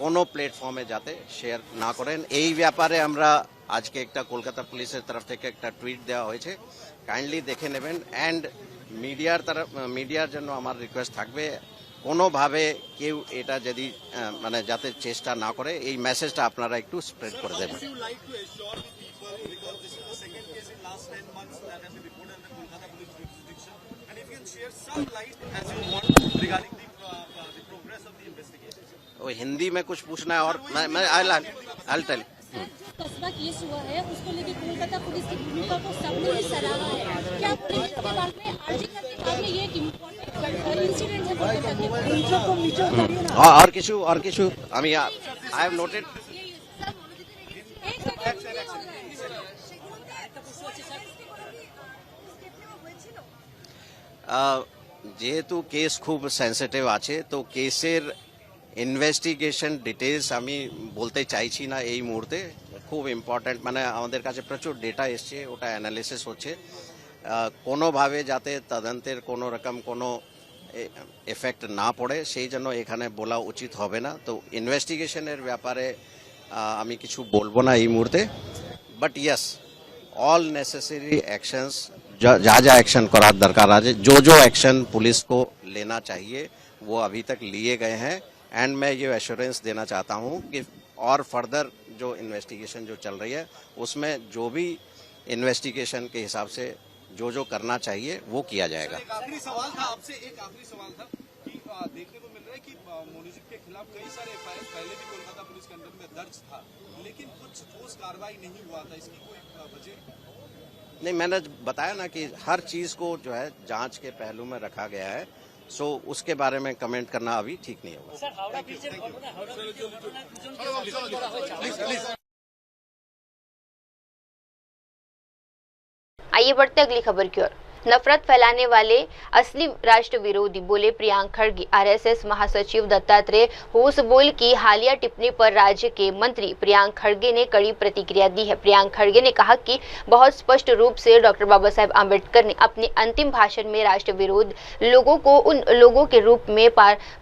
Speaker 12: কোনো প্ল্যাটফর্মে যাতে শেয়ার না করেন। এই ব্যাপারে আমরা আজকে একটা কলকাতা পুলিশের তরফ থেকে একটা টুইট দেওয়া হয়েছে, কাইন্ডলি দেখে নেবেন। অ্যান্ড মিডিয়ার জন্য আমার রিকোয়েস্ট থাকবে, কোনোভাবে কেউ এটা যদি মানে যাতে চেষ্টা না করে, এই মেসেজটা আপনারা একটু স্প্রেড করে দেবেন। वो हिंदी में कुछ पूछना है और मैं I'll tell you।
Speaker 13: कस्बा केस हुआ है उसको लेके कोलकाता पुलिस की भूमिका को सबने ही सराहा है। क्या इसके बारे में आरजी के बाद में ये एक इम्पोर्टेंट इंसिडेंट है कोलकाता के?
Speaker 12: और किछु আমি I have noted। যেহেতু কেস খুব সেন্সিটিভ আছে, তো কেসের ইনভেস্টিগেশন ডিটেলস আমি বলতে চাইছি না এই মুহূর্তে। খুব ইম্পর্ট্যান্ট, মানে আমাদের কাছে প্রচুর ডেটা এসছে, ওটা অ্যানালিসিস হচ্ছে। কোনোভাবে যাতে তদন্তের কোনো রকম কোনো এফেক্ট না পড়ে, সেই জন্য এখানে বলা উচিত হবে না। তো ইনভেস্টিগেশনের ব্যাপারে আমি কিছু বলবো না এই মুহূর্তে। But yes, all necessary actions, जा एक्शन करा दरकार है, जो एक्शन पुलिस को लेना चाहिए वो अभी तक लिए गए हैं। एंड मैं ये एश्योरेंस देना चाहता हूँ कि और फर्दर जो इन्वेस्टिगेशन जो चल रही है उसमें जो भी इन्वेस्टिगेशन के हिसाब से जो करना चाहिए वो किया जाएगा।
Speaker 14: एक आखिरी सवाल था आपसे, कि देखने को मिल रहा है कि मोनिजिक के खिलाफ कई सारे एफआईआर पहले भी कोलकाता पुलिस के अंडर में दर्ज था, लेकिन कुछ ठोस कार्रवाई नहीं हुआ था, इसकी कोई वजह?
Speaker 12: नहीं, मैंने बताया ना कि हर चीज को जो है जांच के पहलू में रखा गया है। सो उसके बारे में कमेंट करना अभी ठीक नहीं होगा।
Speaker 2: आइए बढ़ते अगली खबर की ओर। नफरत फैलाने वाले असली राष्ट्र विरोधी बोले प्रियंक खड़गे। आरएसएस महासचिव दत्तात्रेय होसबोल की हालिया टिप्पणी पर राज्य के मंत्री प्रियंक खड़गे ने कड़ी प्रतिक्रिया दी है। प्रियंक खड़गे ने कहा कि बहुत स्पष्ट रूप से डॉक्टर बाबा साहेब आम्बेडकर ने अपने अंतिम भाषण में राष्ट्र विरोध लोगों को उन लोगों के रूप में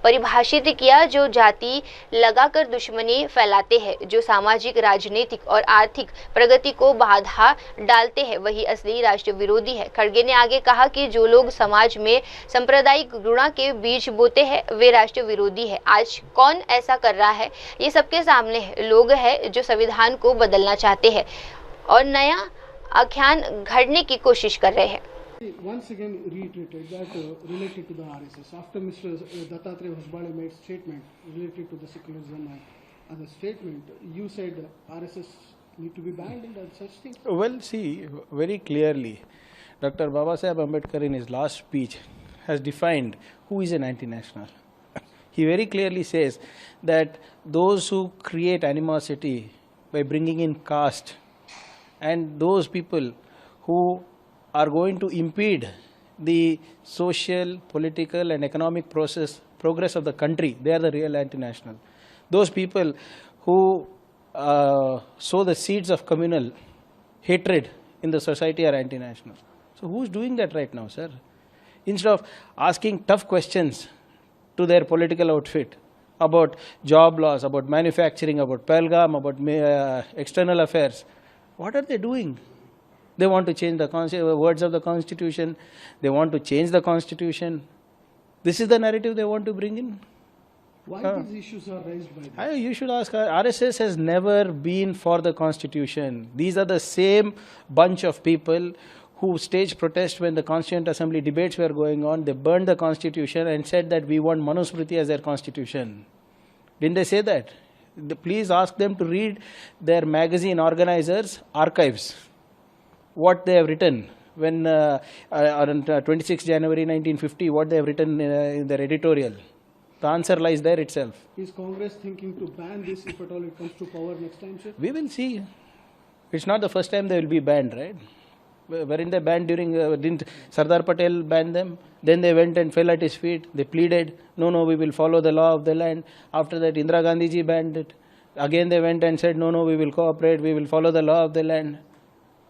Speaker 2: परिभाषित किया जो जाति लगाकर दुश्मनी फैलाते हैं, जो सामाजिक, राजनीतिक और आर्थिक प्रगति को बाधा डालते हैं, वही असली राष्ट्र विरोधी है। खड़गे ने आगे कहा कि जो लोग समाज में सांप्रदायिक घृणा के बीज बोते हैं वे राष्ट्र विरोधी है। आज कौन ऐसा कर रहा है ये सबके सामने है। लोग हैं जो संविधान को बदलना चाहते हैं और नया आख्यान घड़ने की कोशिश कर रहे हैं।
Speaker 15: Once again reiterated that related to the RSS, after Mr. Dattatreya Hosbale made statement related to the secularism and the statement, you said RSS need to be banned and such things?
Speaker 16: Well, see, very clearly, Dr. Baba Saheb Ambedkar in his last speech has defined who is an anti-national. He very clearly says that those who create animosity by bringing in caste and those people who are going to impede the social, political and economic progress of the country, they are the real anti-national. Those people who sow the seeds of communal hatred in the society are anti-national. So who's doing that right now, sir? Instead of asking tough questions to their political outfit about job loss, about manufacturing, about Pahalgam, about external affairs, what are they doing? They want to change the words of the Constitution. They want to change the Constitution. This is the narrative they want to bring in.
Speaker 15: Why these issues are raised by them?
Speaker 16: You should ask her. RSS has never been for the Constitution. These are the same bunch of people who staged protest when the Constituent Assembly debates were going on. They burned the Constitution and said that we want Manusmriti as their Constitution. Didn't they say that? Please ask them to read their magazine organizers' archives, what they have written when on 26 January 1950, what they have written in their editorial. The answer lies there itself.
Speaker 15: Is Congress thinking to ban this if at all it comes to power next time, sir?
Speaker 16: We will see. It's not the first time they will be banned, right? Weren't they banned during, didn't Sardar Patel ban them? Then they went and fell at his feet. They pleaded, no, we will follow the law of the land. After that, Indira Gandhi ji banned it. Again they went and said, no, we will cooperate, we will follow the law of the land.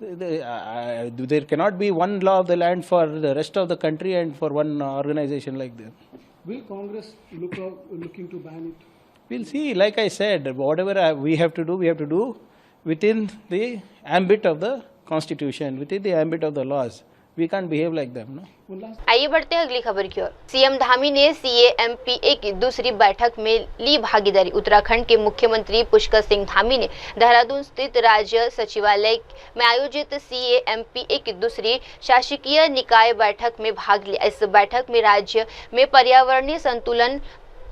Speaker 16: There cannot be one law of the land for the rest of the country and for one organization like that.
Speaker 15: Will Congress looking to ban it?
Speaker 16: We'll see. Like I said, whatever we have to do within the ambit of the Constitution, within the ambit of the laws. We can't behave like them, no?
Speaker 2: आइए बढ़ते हैं अगली खबर की ओर। सीएम धामी ने CAMPA की दूसरी बैठक में ली भागीदारी। उत्तराखंड के मुख्यमंत्री पुष्कर सिंह धामी ने देहरादून स्थित राज्य सचिवालय में आयोजित CAMPA की दूसरी शासकीय निकाय बैठक में भाग लिया। इस बैठक में राज्य में पर्यावरणीय संतुलन,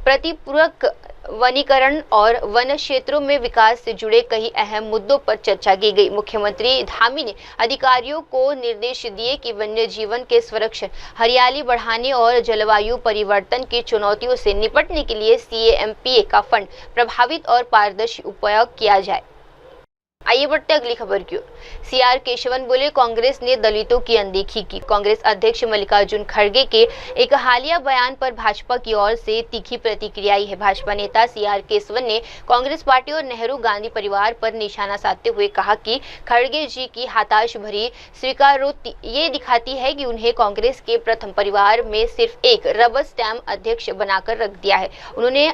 Speaker 2: प्रतिपूरक वनीकरण और वन क्षेत्रों में विकास से जुड़े कई अहम मुद्दों पर चर्चा की गई। मुख्यमंत्री धामी ने अधिकारियों को निर्देश दिए कि वन्य जीवन के संरक्षण, हरियाली बढ़ाने और जलवायु परिवर्तन की चुनौतियों से निपटने के लिए CAMPA का फंड प्रभावित और पारदर्शी उपयोग किया जाए। आइए बढ़ते अगली खबर की ओर। CR केशवन बोले, कांग्रेस ने दलितों की अनदेखी की। कांग्रेस अध्यक्ष मल्लिकार्जुन खड़गे के एक हालिया बयान पर भाजपा की ओर से तीखी प्रतिक्रिया आई है। भाजपा नेता CR केशवन ने कांग्रेस पार्टी और नेहरू गांधी परिवार पर निशाना साधते हुए कहा कि खड़गे जी की हताश भरी स्वीकारोक्ति ये दिखाती है कि उन्हें कांग्रेस के प्रथम परिवार में सिर्फ एक रबर स्टैम्प अध्यक्ष बनाकर रख दिया है, उन्होंने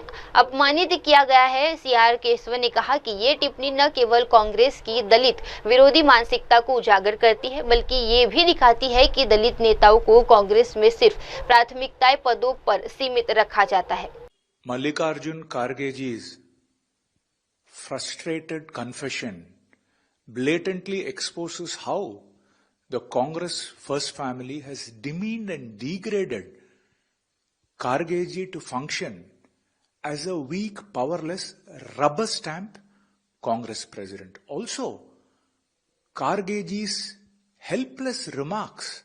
Speaker 2: अपमानित किया गया है। CR केशवन ने कहा कि ये टिप्पणी न केवल कांग्रेस की दलित विरोधी मानसिकता को उजागर करती है, बल्कि ये भी दिखाती है कि दलित नेताओं को कांग्रेस में सिर्फ प्राथमिकता पदों पर सीमित रखा जाता है।
Speaker 17: Mallikarjun Kharge ji's frustrated confession blatantly exposes how the Congress first family has demeaned and degraded Kharge ji to function as a weak, powerless, rubber stamp Congress president. Also, Kharge ji's helpless remarks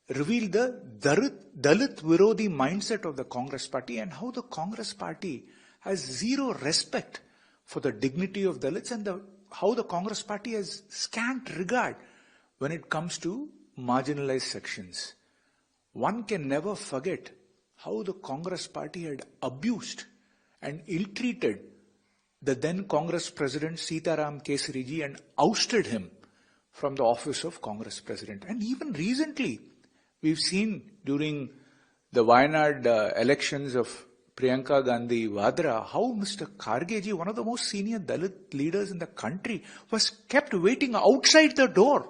Speaker 17: reveal the Dalit Virodi mindset of the Congress party and how the Congress party has zero respect for the dignity of Dalits and how the Congress party has scant regard when it comes to marginalized sections. One can never forget how the Congress party had abused and ill-treated the then Congress President Sitaram Kesari ji and ousted him from the office of Congress President. And even recently, we've seen during the Wayanad elections of Priyanka Gandhi Vadra, how Mr. Kharge ji, one of the most senior Dalit leaders in the country, was kept waiting outside the door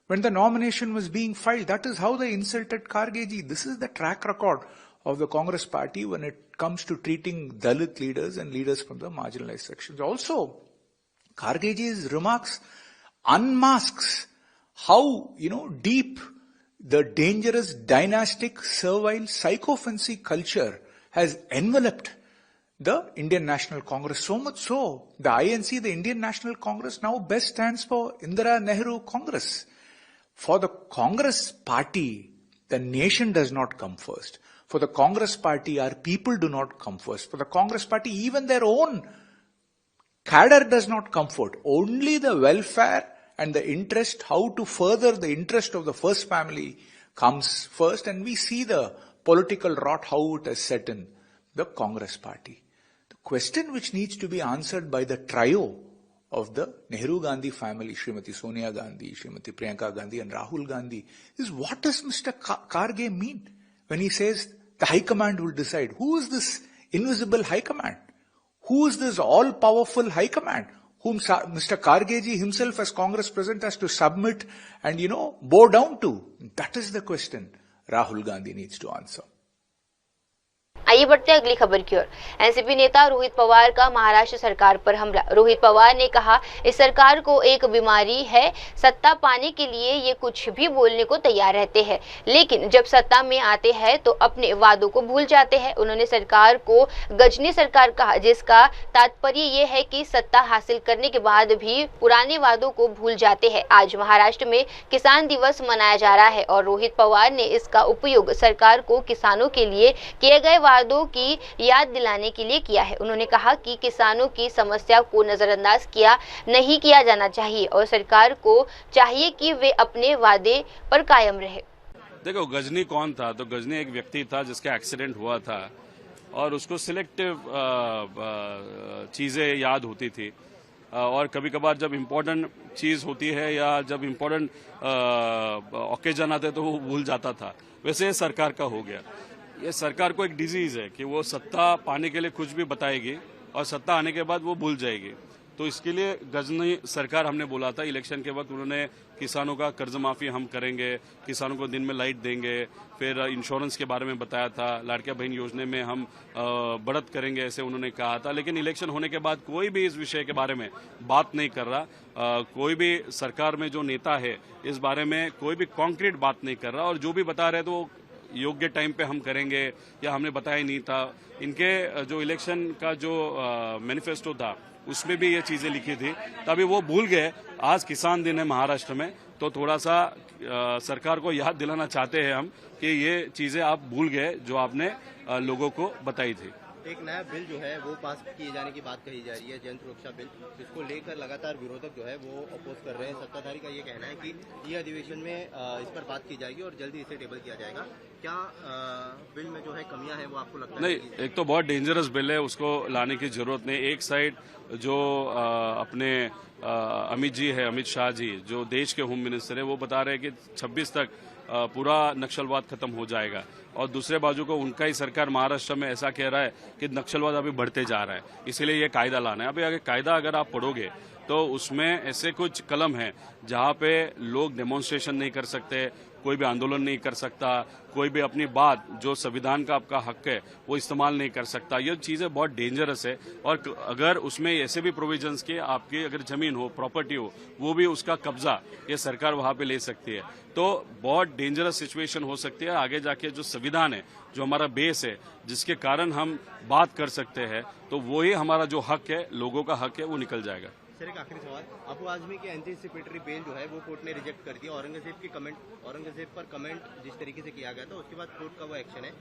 Speaker 17: when the nomination was being filed. That is how they insulted Kharge ji. This is the track record of the Congress party when it comes to treating Dalit leaders and leaders from the marginalized sections. Also, Kharge ji's remarks unmasks how, deep the dangerous dynastic, servile, psychophancy culture has enveloped the Indian National Congress. So much so, the INC, the Indian National Congress, now best stands for Indira Nehru Congress. For the Congress party, the nation does not come first. For the Congress party, our people do not come first. For the Congress party, even their own cadre does not come first. Only the welfare and the interest, how to further the interest of the first family comes first, and we see the political rot, how it has set in the Congress party. The question which needs to be answered by the trio of the Nehru Gandhi family, Srimati Sonia Gandhi, Srimati Priyanka Gandhi and Rahul Gandhi, is what does Mr. Kharge mean when he says the High Command will decide? Who is this invisible High Command? Who is this all-powerful High Command whom Mr. Kharge ji himself as Congress President has to submit and, bow down to? That is the question Rahul Gandhi needs to answer.
Speaker 2: आइए बढ़ते हैं अगली खबर की ओर। एनसीपी नेता रोहित पवार का महाराष्ट्र सरकार पर हमला। रोहित पवार ने कहा, इस सरकार को एक बीमारी है, सत्ता पाने के लिए ये कुछ भी बोलने को तैयार रहते हैं, लेकिन जब सत्ता में आते हैं तो अपने वादों को भूल जाते हैं। उन्होंने सरकार को गजनी सरकार कहा, जिसका तात्पर्य ये है कि सत्ता हासिल करने के बाद भी पुराने वादों को भूल जाते हैं। आज महाराष्ट्र में किसान दिवस मनाया जा रहा है और रोहित पवार ने इसका उपयोग सरकार को किसानों के लिए किए गए वादों की याद दिलाने के लिए किया है। उन्होंने कहा कि किसानों की समस्या को नजरअंदाज नहीं किया जाना चाहिए और सरकार को चाहिए कि वे अपने वादे पर कायम रहे।
Speaker 18: देखो, गजनी कौन था? तो गजनी एक व्यक्ति था जिसका एक्सीडेंट हुआ था और उसको सिलेक्टिव चीजें याद होती थी और कभी कभार जब इम्पोर्टेंट चीज होती है या जब इम्पोर्टेंट ओकेजन आते तो वो भूल जाता था। वैसे सरकार का हो गया। ये सरकार को एक डिजीज है कि वो सत्ता पाने के लिए कुछ भी बताएगी और सत्ता आने के बाद वो भूल जाएगी। तो इसके लिए गजनी सरकार हमने बोला था इलेक्शन के वक्त। उन्होंने किसानों का कर्ज माफी हम करेंगे, किसानों को दिन में लाइट देंगे, फिर इंश्योरेंस के बारे में बताया था, लाड़किया बहन योजना में हम बढ़त करेंगे, ऐसे उन्होंने कहा था। लेकिन इलेक्शन होने के बाद कोई भी इस विषय के बारे में बात नहीं कर रहा। कोई भी सरकार में जो नेता है इस बारे में कोई भी कॉन्क्रीट बात नहीं कर रहा और जो भी बता रहे तो योग्य टाइम पे हम करेंगे या हमने बताया नहीं था। इनके जो इलेक्शन का जो मैनिफेस्टो था उसमें भी ये चीजें लिखी थी, तभी वो भूल गए। आज किसान दिन है महाराष्ट्र में, तो थोड़ा सा सरकार को याद दिलाना चाहते हैं हम कि ये चीजें आप भूल गए जो आपने लोगों को बताई थी।
Speaker 19: एक नया बिल जो है वो पास किए जाने की बात कही जा रही है, जन सुरक्षा बिल, जिसको लेकर लगातार विरोधक जो है वो अपोज कर रहे हैं। सत्ताधारी का ये कहना है कि ये अधिवेशन में इस पर बात की जाएगी और जल्दी इसे टेबल किया जाएगा। क्या बिल में जो है कमियां हैं वो आपको लगता है?
Speaker 18: नहीं, एक तो बहुत डेंजरस बिल है, उसको लाने की जरूरत नहीं। एक साइड जो अपने अमित जी है, अमित शाह जी, जो देश के होम मिनिस्टर है, वो बता रहे हैं कि 26 तक पूरा नक्सलवाद खत्म हो जाएगा और दूसरे बाजू को उनका ही सरकार महाराष्ट्र में ऐसा कह रहा है कि नक्सलवाद अभी बढ़ते जा रहा है, इसलिए ये कायदा लाना है। अभी अगर कायदा अगर आप पढ़ोगे तो उसमें ऐसे कुछ कलम हैं जहां पे लोग डेमोन्स्ट्रेशन नहीं कर सकते, कोई भी आंदोलन नहीं कर सकता, कोई भी अपनी बात जो संविधान का आपका हक है वो इस्तेमाल नहीं कर सकता। ये चीजें बहुत डेंजरस है और अगर उसमें ऐसे भी प्रोविजंस के आपकी अगर जमीन हो, प्रॉपर्टी हो, वो भी उसका कब्जा ये सरकार वहां पे ले सकती है। तो बहुत डेंजरस सिचुएशन हो सकती है। आगे जाके जो संविधान है, जो हमारा बेस है, जिसके कारण हम बात कर सकते हैं, तो वही हमारा जो हक है, लोगों का हक है, वो निकल जाएगा।
Speaker 19: सर, एक आखिरी सवाल, अबू आजमी के एंटीसिपेटरी बेल जो है वो कोर्ट ने रिजेक्ट कर दिया। औरंगजेब पर कमेंट जिस तरीके से किया गया था उसके बाद कोर्ट का वो एक्शन है।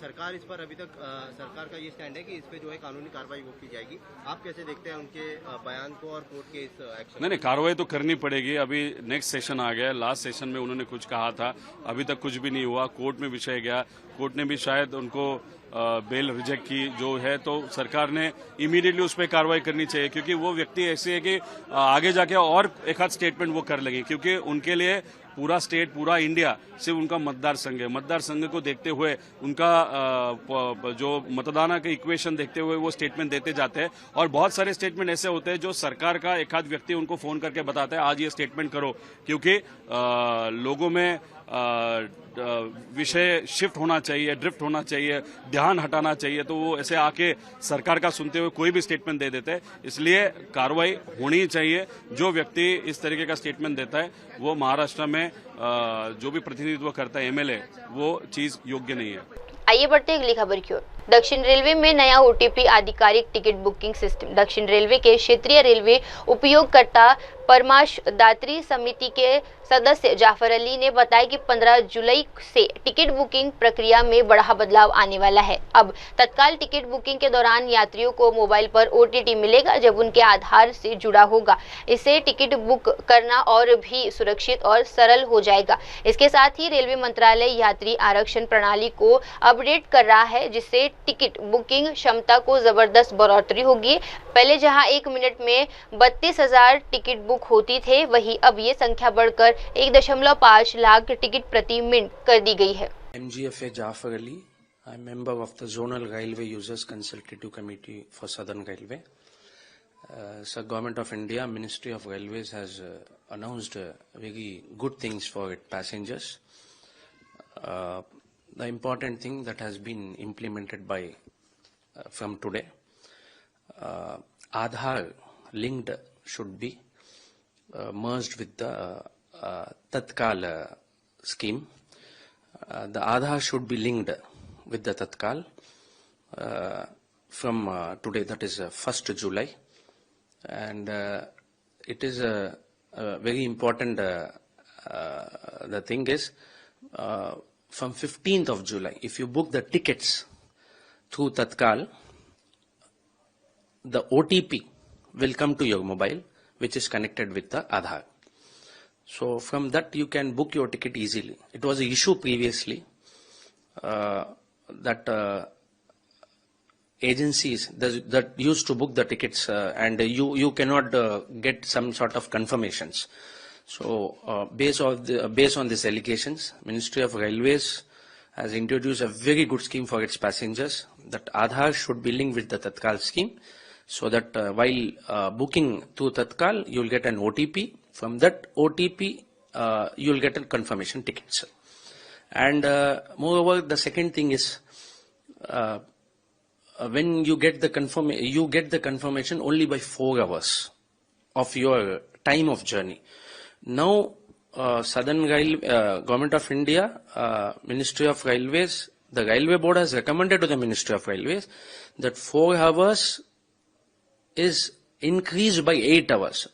Speaker 19: सरकार इस पर अभी तक सरकार का ये स्टैंड है कि इस पे जो है कानूनी कार्रवाई वो की जाएगी। आप कैसे देखते हैं उनके बयान को और कोर्ट के इस एक्शन? नहीं,
Speaker 18: कार्रवाई तो करनी पड़ेगी। अभी नेक्स्ट सेशन आ गया, लास्ट सेशन में उन्होंने कुछ कहा था, अभी तक कुछ भी नहीं हुआ। कोर्ट में विषय गया, कोर्ट ने भी शायद उनको बेल रिजेक्ट की जो है, तो सरकार ने इमीडिएटली उस पर कार्रवाई करनी चाहिए, क्योंकि वो व्यक्ति ऐसे है कि आगे जाके और एक आध स्टेटमेंट वो कर लेंगे, क्योंकि उनके लिए पूरा स्टेट, पूरा इंडिया सिर्फ उनका मतदार संघ है। मतदार संघ को देखते हुए, उनका जो मतदान का इक्वेशन देखते हुए वो स्टेटमेंट देते जाते हैं और बहुत सारे स्टेटमेंट ऐसे होते हैं जो सरकार का एक आध व्यक्ति उनको फोन करके बताता है आज ये स्टेटमेंट करो, क्योंकि लोगों में विषय शिफ्ट होना चाहिए, ड्रिफ्ट होना चाहिए, ध्यान हटाना चाहिए, तो वो ऐसे आके सरकार का सुनते हुए कोई भी स्टेटमेंट दे देते हैं। इसलिए कार्रवाई होनी चाहिए। जो व्यक्ति इस तरीके का स्टेटमेंट देता है वो महाराष्ट्र में जो भी प्रतिनिधित्व करता है एमएलए, वो चीज योग्य नहीं है।
Speaker 2: आइए बढ़ते अगली खबर की ओर। दक्षिण रेलवे में नया OTP आधिकारिक टिकट बुकिंग सिस्टम। दक्षिण रेलवे के क्षेत्रीय रेलवे उपयोगकर्ता परामर्श दात्री समिति के सदस्य जाफर अली ने बताया कि 15 जुलाई से टिकट बुकिंग प्रक्रिया में बड़ा बदलाव आने वाला है। अब तत्काल टिकट बुकिंग के दौरान यात्रियों को मोबाइल पर OTP मिलेगा जब उनके आधार से जुड़ा होगा। इससे टिकट बुक करना और भी सुरक्षित और सरल हो जाएगा। इसके साथ ही रेलवे मंत्रालय यात्री आरक्षण प्रणाली को अपडेट कर रहा है, जिससे टिकट बुकिंग क्षमता को जबरदस्त बढ़ोतरी होगी। पहले जहां 1 मिनट में 32,000 टिकट बुक होती थे, वहीं अब ये संख्या बढ़कर 1.5 लाख टिकट प्रति मिनट कर दी गई है।
Speaker 20: MGFA Jafar Ali, I am member of the Zonal Railway Users Consultative Committee for Southern Railway. So Government of India, Ministry of Railways has announced very good things for its passengers. The important thing that has been implemented by from today, Aadhaar linked should be merged with the Tatkal scheme. The Aadhaar should be linked with the Tatkal from today, that is 1st July. And it is very important, the thing is, from 15th of July, if you book the tickets through Tatkal, the OTP will come to your mobile, which is connected with the Aadhaar. So from that you can book your ticket easily. It was an issue previously that agencies that used to book the tickets and you cannot get some sort of confirmations. So based on these allegations, Ministry of Railways has introduced a very good scheme for its passengers, that Aadhaar should be linked with the Tatkal scheme, so that while booking through Tatkal, you will get an OTP. From that OTP, you will get a confirmation tickets. And moreover, the second thing is, when you get the confirmation only by 4 hours of your time of journey. Now, Southern Government of India, Ministry of Railways, the Railway Board has recommended to the Ministry of Railways that 4 hours is increased by 8 hours.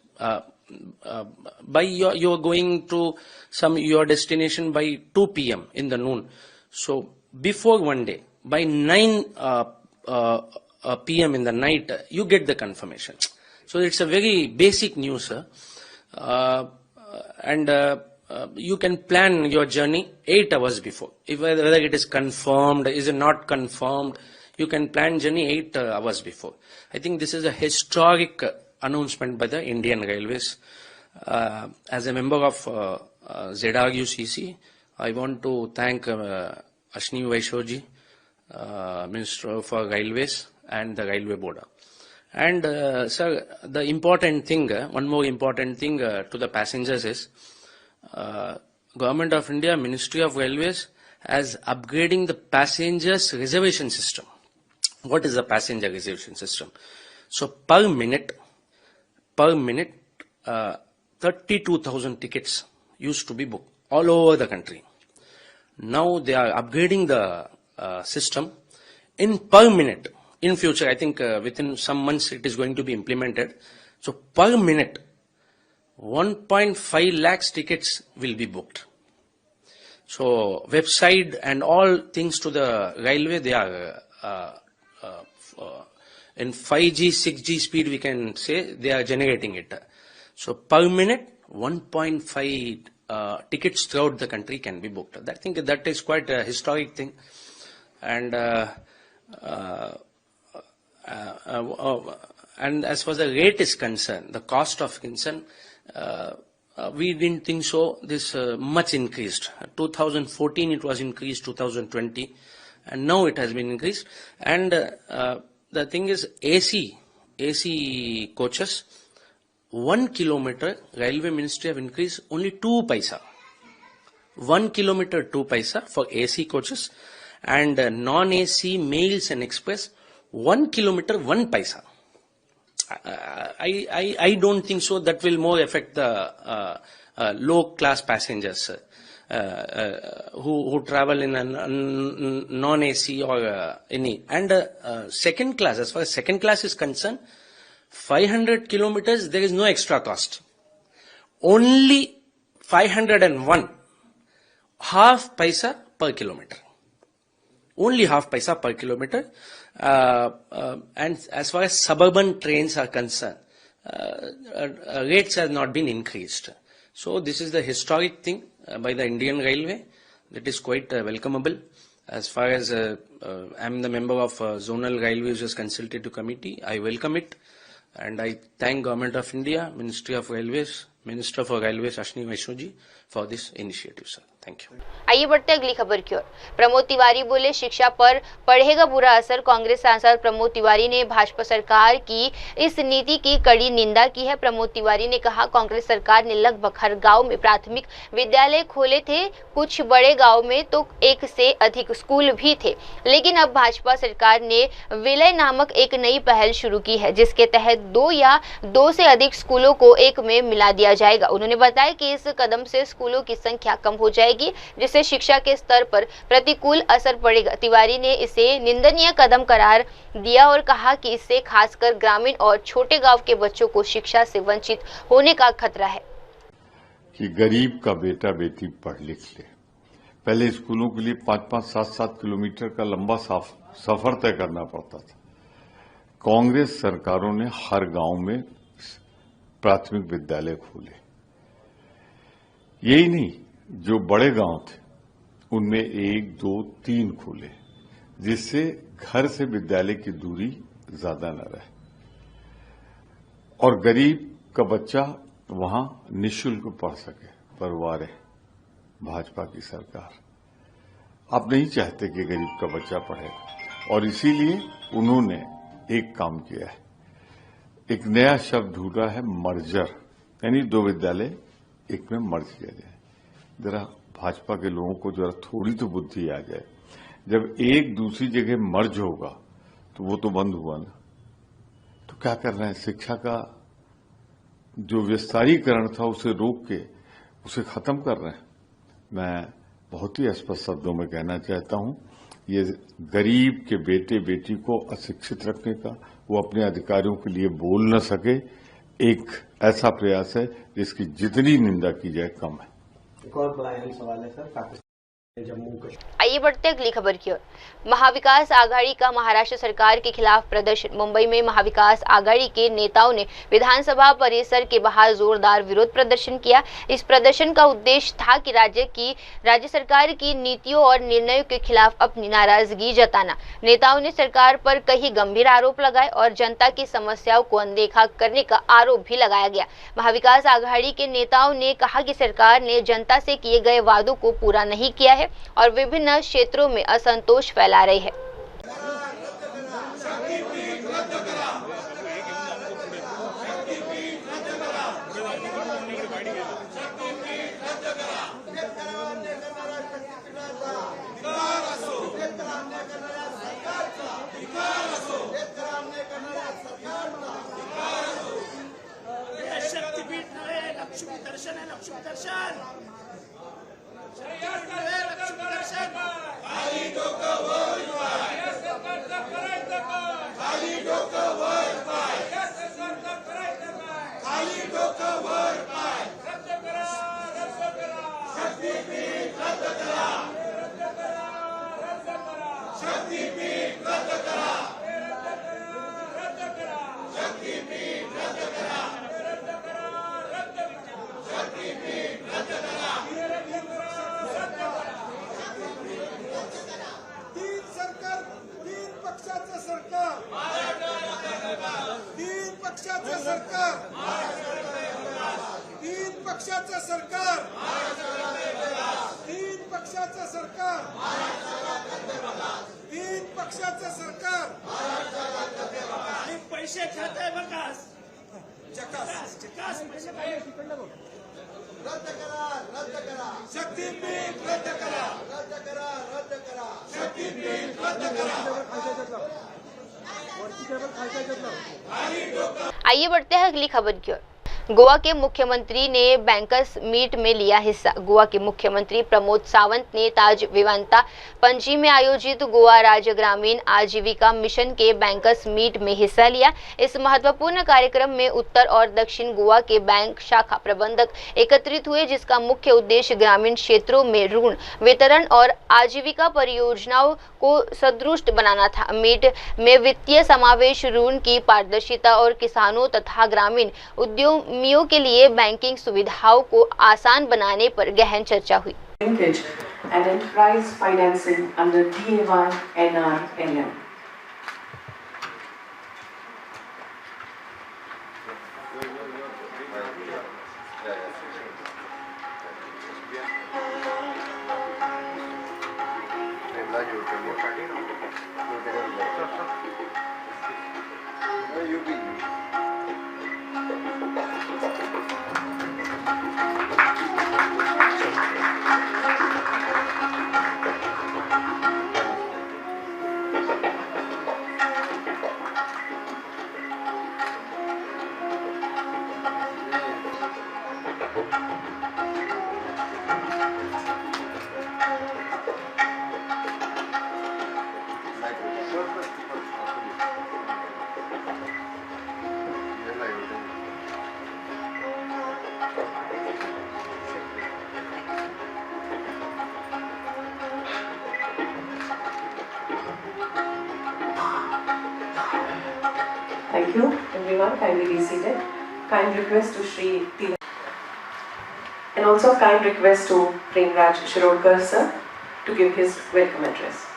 Speaker 20: By you are going to your destination by 2 p.m. in the noon. So before one day, by 9 p.m. in the night, you get the confirmation. So it's a very basic news, sir. And you can plan your journey 8 hours before. Whether it is confirmed, is it not confirmed, you can plan journey 8 hours before. I think this is a historic announcement by the Indian Railways. As a member of ZRUCC, I want to thank Ashwini Vaishnav, Minister for Railways, and the Railway Board. And sir, the important thing, one more important thing to the passengers is, Government of India, Ministry of Railways as upgrading the passengers reservation system. What is the passenger reservation system? So per minute, 32,000 tickets used to be booked all over the country. Now they are upgrading the system in per minute. In future, I think within some months it is going to be implemented. So per minute, 1.5 lakhs tickets will be booked. So website and all things to the railway, they are in 5G, 6G speed, we can say they are generating it. So per minute, 1.5 tickets throughout the country can be booked. I think that is quite a historic thing. And and as far as the rate is concerned, the cost of concern, we didn't think so this much increased. 2014 it was increased, 2020, and now it has been increased. And the thing is, AC coaches, 1 kilometer, Railway Ministry have increased only 2 paisa. 1 kilometer 2 paisa for AC coaches, and non-AC mails and express 1 kilometer 1 paisa. I don't think so that will more affect the low class passengers. who travel in a non-AC or any. And second class, as far as second class is concerned, 500 kilometers, there is no extra cost. Only 501, half paisa per kilometer. Only half paisa per kilometer. And as far as suburban trains are concerned, rates have not been increased. So this is the historic thing by the Indian Railway that is quite welcomeable. As far as I am the member of Zonal Railways Consultative Committee, I welcome it, and I thank Government of India, Ministry of Railways, Minister for Railways Ashwini Vaishnoji for this initiative, sir. Thank you.
Speaker 2: आइए बढ़ते अगली खबर की ओर। प्रमोद तिवारी बोले, शिक्षा पर पड़ेगा बुरा असर। कांग्रेस सांसद प्रमोद तिवारी ने भाजपा सरकार की इस नीति की कड़ी निंदा की है। प्रमोद तिवारी ने कहा, कांग्रेस सरकार ने लगभग हर गांव में प्राथमिक विद्यालय खोले थे, कुछ बड़े गांव में तो 1 से अधिक स्कूल भी थे, लेकिन अब भाजपा सरकार ने विलय नामक एक नई पहल शुरू की है, जिसके तहत 2 या 2 से अधिक स्कूलों को एक में मिला दिया जाएगा। उन्होंने बताया कि इस कदम से स्कूलों की संख्या कम हो जाएगी, जिससे शिक्षा के स्तर पर प्रतिकूल असर पड़ेगा। तिवारी ने इसे निंदनीय कदम करार दिया और कहा कि इससे खासकर ग्रामीण और छोटे गांव के बच्चों को शिक्षा से वंचित होने का खतरा है।
Speaker 21: कि गरीब का बेटा बेटी पढ़ लिख ले। पहले स्कूलों के लिए 5-5, 7-7 किलोमीटर का लंबा सफर तय करना पड़ता था। कांग्रेस सरकारों ने हर गांव में प्राथमिक विद्यालय खोले। यही नहीं, जो बड़े गांव थे उनमें 1, 2, 3 खोले, जिससे घर से विद्यालय की दूरी ज्यादा न रहे और गरीब का बच्चा वहां निःशुल्क पढ़ सके। परवार है भाजपा की सरकार, आप नहीं चाहते कि गरीब का बच्चा पढ़े, और इसीलिए उन्होंने एक काम किया है, एक नया शब्द ढूंढा है, मर्जर, यानी 2 विद्यालय एक में मर्ज किया जाए। जरा भाजपा के लोगों को जरा थोड़ी तो बुद्धि आ जाए। जब एक दूसरी जगह मर्ज होगा तो वो तो बंद हुआ ना, तो क्या कर रहे हैं, शिक्षा का जो विस्तारीकरण था उसे रोक के उसे खत्म कर रहे हैं। मैं बहुत ही स्पष्ट शब्दों में कहना चाहता हूं, ये गरीब के बेटे बेटी को अशिक्षित रखने का, वो अपने अधिकारियों के लिए बोल न सके, एक ऐसा प्रयास है जिसकी जितनी निंदा की जाए कम है।
Speaker 6: एक और बड़ा अहम सवाल है सर, पाकिस्तान जम्मू कश्मीर।
Speaker 2: आइए बढ़ते अगली खबर की ओर। महाविकास आघाड़ी का महाराष्ट्र सरकार के खिलाफ प्रदर्शन। मुंबई में महाविकास आघाड़ी के नेताओं ने विधानसभा परिसर के बाहर जोरदार विरोध प्रदर्शन किया। इस प्रदर्शन का उद्देश्य था कि राज्य सरकार की नीतियों और निर्णयों के खिलाफ अपनी नाराजगी जताना। नेताओं ने सरकार पर कई गंभीर आरोप लगाए और जनता की समस्याओं को अनदेखा करने का आरोप भी लगाया गया। महाविकास आघाड़ी के नेताओं ने कहा कि सरकार ने जनता से किए गए वादों को पूरा नहीं किया है और विभिन्न क्षेत्रों में असंतोष फैला रही है।
Speaker 22: पैसे खाते बकास चकास पैसे रद्द करा शक्तिपीठ रद्द करा शक्तिपीठ रद्द करा।
Speaker 2: आइए बढ़ते हैं अगली खबर की ओर। गोवा के मुख्यमंत्री ने बैंकर्स मीट में लिया हिस्सा। गोवा के मुख्यमंत्री प्रमोद सावंत ने ताज विवांता पणजी में आयोजित गोवा राज्य ग्रामीण आजीविका मिशन के बैंकर्स मीट में हिस्सा लिया। इस महत्वपूर्ण कार्यक्रम में उत्तर और दक्षिण गोवा के बैंक शाखा प्रबंधक एकत्रित हुए, जिसका मुख्य उद्देश्य ग्रामीण क्षेत्रों में ऋण वितरण और आजीविका परियोजनाओं को सुदृढ़ बनाना था। मीट में वित्तीय समावेश, ऋण की पारदर्शिता और किसानों तथा ग्रामीण उद्यमियों के लिए बैंकिंग सुविधाओं को आसान बनाने पर गहन चर्चा हुई।
Speaker 3: Linkage and enterprise financing under DAY NRLM. Thank you, everyone. Kindly be seated. Kind request to Shri T. And also kind request to Premraj Shirodkar sir to give his welcome address.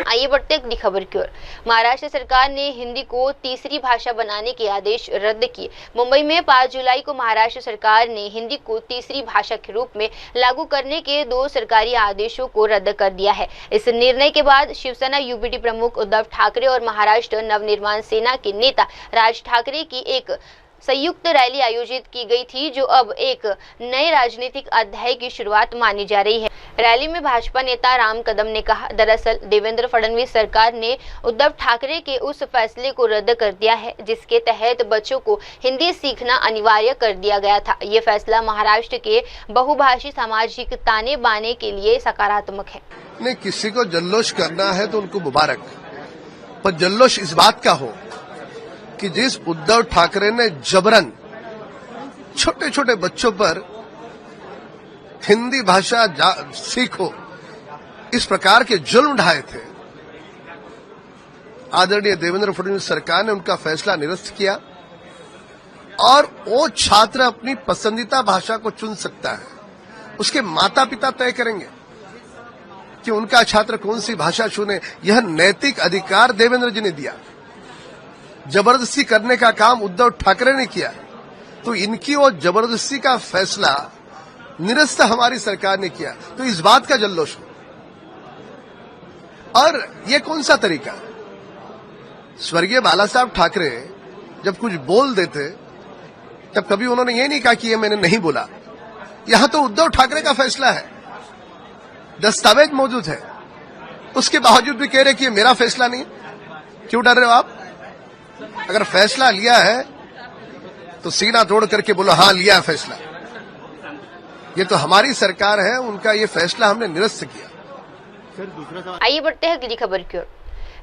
Speaker 2: आइए बढ़ते हैं अगली खबर की ओर। महाराष्ट्र सरकार ने हिंदी को तीसरी भाषा बनाने के आदेश रद्द किए। मुंबई में 5 जुलाई को महाराष्ट्र सरकार ने हिंदी को तीसरी भाषा के रूप में लागू करने के 2 सरकारी आदेशों को रद्द कर दिया है। इस निर्णय के बाद शिवसेना यूबीटी प्रमुख उद्धव ठाकरे और महाराष्ट्र नवनिर्माण सेना के नेता राज ठाकरे की एक संयुक्त रैली आयोजित की गई थी, जो अब एक नए राजनीतिक अध्याय की शुरुआत मानी जा रही है। रैली में भाजपा नेता राम कदम ने कहा, दरअसल देवेंद्र फडणवीस सरकार ने उद्धव ठाकरे के उस फैसले को रद्द कर दिया है जिसके तहत बच्चों को हिंदी सीखना अनिवार्य कर दिया गया था। ये फैसला महाराष्ट्र के बहुभाषी सामाजिक ताने बाने के लिए सकारात्मक है।
Speaker 4: नहीं, किसी को जल्लोश करना है तो उनको मुबारक, पर जल्लोश इस बात का हो कि जिस उद्धव ठाकरे ने जबरन छोटे छोटे बच्चों पर हिंदी भाषा सीखो इस प्रकार के जुल्म ढाए थे, आदरणीय देवेंद्र फडणवीस सरकार ने उनका फैसला निरस्त किया और वो छात्र अपनी पसंदीदा भाषा को चुन सकता है। उसके माता पिता तय करेंगे कि उनका छात्र कौन सी भाषा चुने। यह नैतिक अधिकार देवेंद्र जी ने दिया। जबरदस्ती करने का काम उद्धव ठाकरे ने किया, तो इनकी वो जबरदस्ती का फैसला निरस्त हमारी सरकार ने किया, तो इस बात का जल्लोश हो। और ये कौन सा तरीका? स्वर्गीय बाला साहब ठाकरे जब कुछ बोल देते तब कभी उन्होंने ये नहीं कहा कि ये मैंने नहीं बोला। यहां तो उद्धव ठाकरे का फैसला है, दस्तावेज मौजूद है, उसके बावजूद भी कह रहे कि ये मेरा फैसला नहीं। क्यों डर रहे हो आप? अगर फैसला लिया है तो सीना तोड़ करके बोलो हाँ लिया है फैसला। ये तो हमारी सरकार है, उनका ये फैसला हमने निरस्त किया।
Speaker 2: आइए बढ़ते हैं अगली खबर की ओर।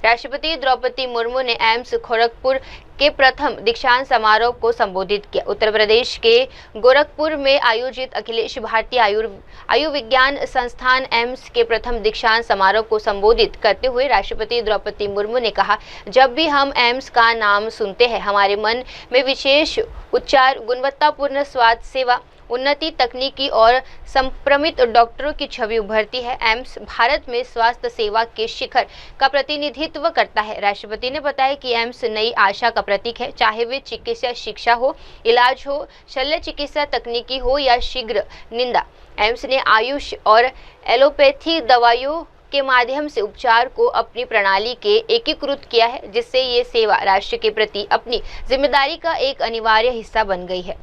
Speaker 2: राष्ट्रपति द्रौपदी मुर्मू ने एम्स गोरखपुर के प्रथम दीक्षांत समारोह को संबोधित किया। उत्तर प्रदेश के गोरखपुर में आयोजित अखिलेश भारतीय आयुर्विज्ञान संस्थान एम्स के प्रथम दीक्षांत समारोह को संबोधित करते हुए राष्ट्रपति द्रौपदी मुर्मू ने कहा, जब भी हम एम्स का नाम सुनते हैं हमारे मन में विशेष उच्चार, गुणवत्तापूर्ण स्वास्थ्य सेवा, उन्नति, तकनीकी और संक्रमित डॉक्टरों की छवि उभरती है। एम्स भारत में स्वास्थ्य सेवा के शिखर का प्रतिनिधित्व करता है। राष्ट्रपति ने बताया कि एम्स नई आशा का प्रतीक है, चाहे वे चिकित्सा शिक्षा हो, इलाज हो, शल्य चिकित्सा तकनीकी हो या शीघ्र निंदा। एम्स ने आयुष और एलोपैथी दवाइयों के माध्यम से उपचार को अपनी प्रणाली के एकीकृत किया है, जिससे ये सेवा राष्ट्र के प्रति अपनी जिम्मेदारी का एक अनिवार्य हिस्सा बन गई है।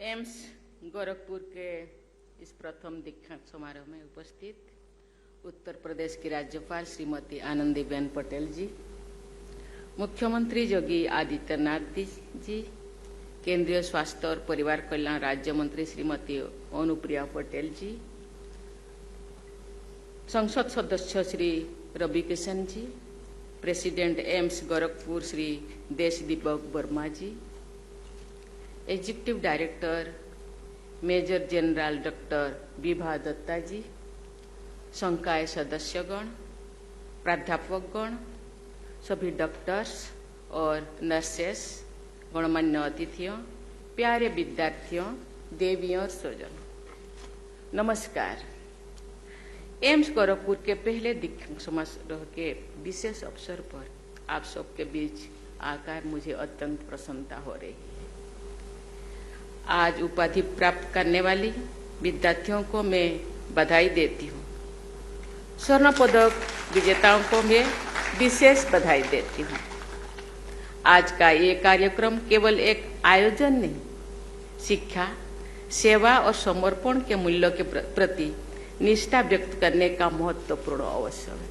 Speaker 5: एम्स गोरखपुर के इस प्रथम दीक्षांत समारोह में उपस्थित उत्तर प्रदेश की राज्यपाल श्रीमती आनंदीबेन पटेल जी, मुख्यमंत्री योगी आदित्यनाथ जी, केंद्रीय स्वास्थ्य और परिवार कल्याण राज्य मंत्री श्रीमती अनुप्रिया पटेल जी, संसद सदस्य Shri Ravi Kishan ji, president AIIMS Gorakhpur Shri Deshdeepak Verma ji, executive director major general doctor Vibha Dutta ji, संकाय सदस्यगण, प्राध्यापकगण, सभी डॉक्टर्स और नर्सेस, गणमान्य अतिथियों, प्यारे विद्यार्थियों, देवियों और स्वजनों, नमस्कार। एम्स गोरखपुर के पहले दीक्षांत समारोह के विशेष अवसर पर आप सबके बीच आकर मुझे अत्यंत प्रसन्नता हो रही है। आज उपाधि प्राप्त करने वाली विद्यार्थियों को मैं बधाई देती हूँ। स्वर्ण पदक विजेताओं को मैं विशेष बधाई देती हूँ। आज का ये कार्यक्रम केवल एक आयोजन नहीं, शिक्षा, सेवा और समर्पण के मूल्यों के प्रति निष्ठा व्यक्त करने का महत्वपूर्ण अवसर है।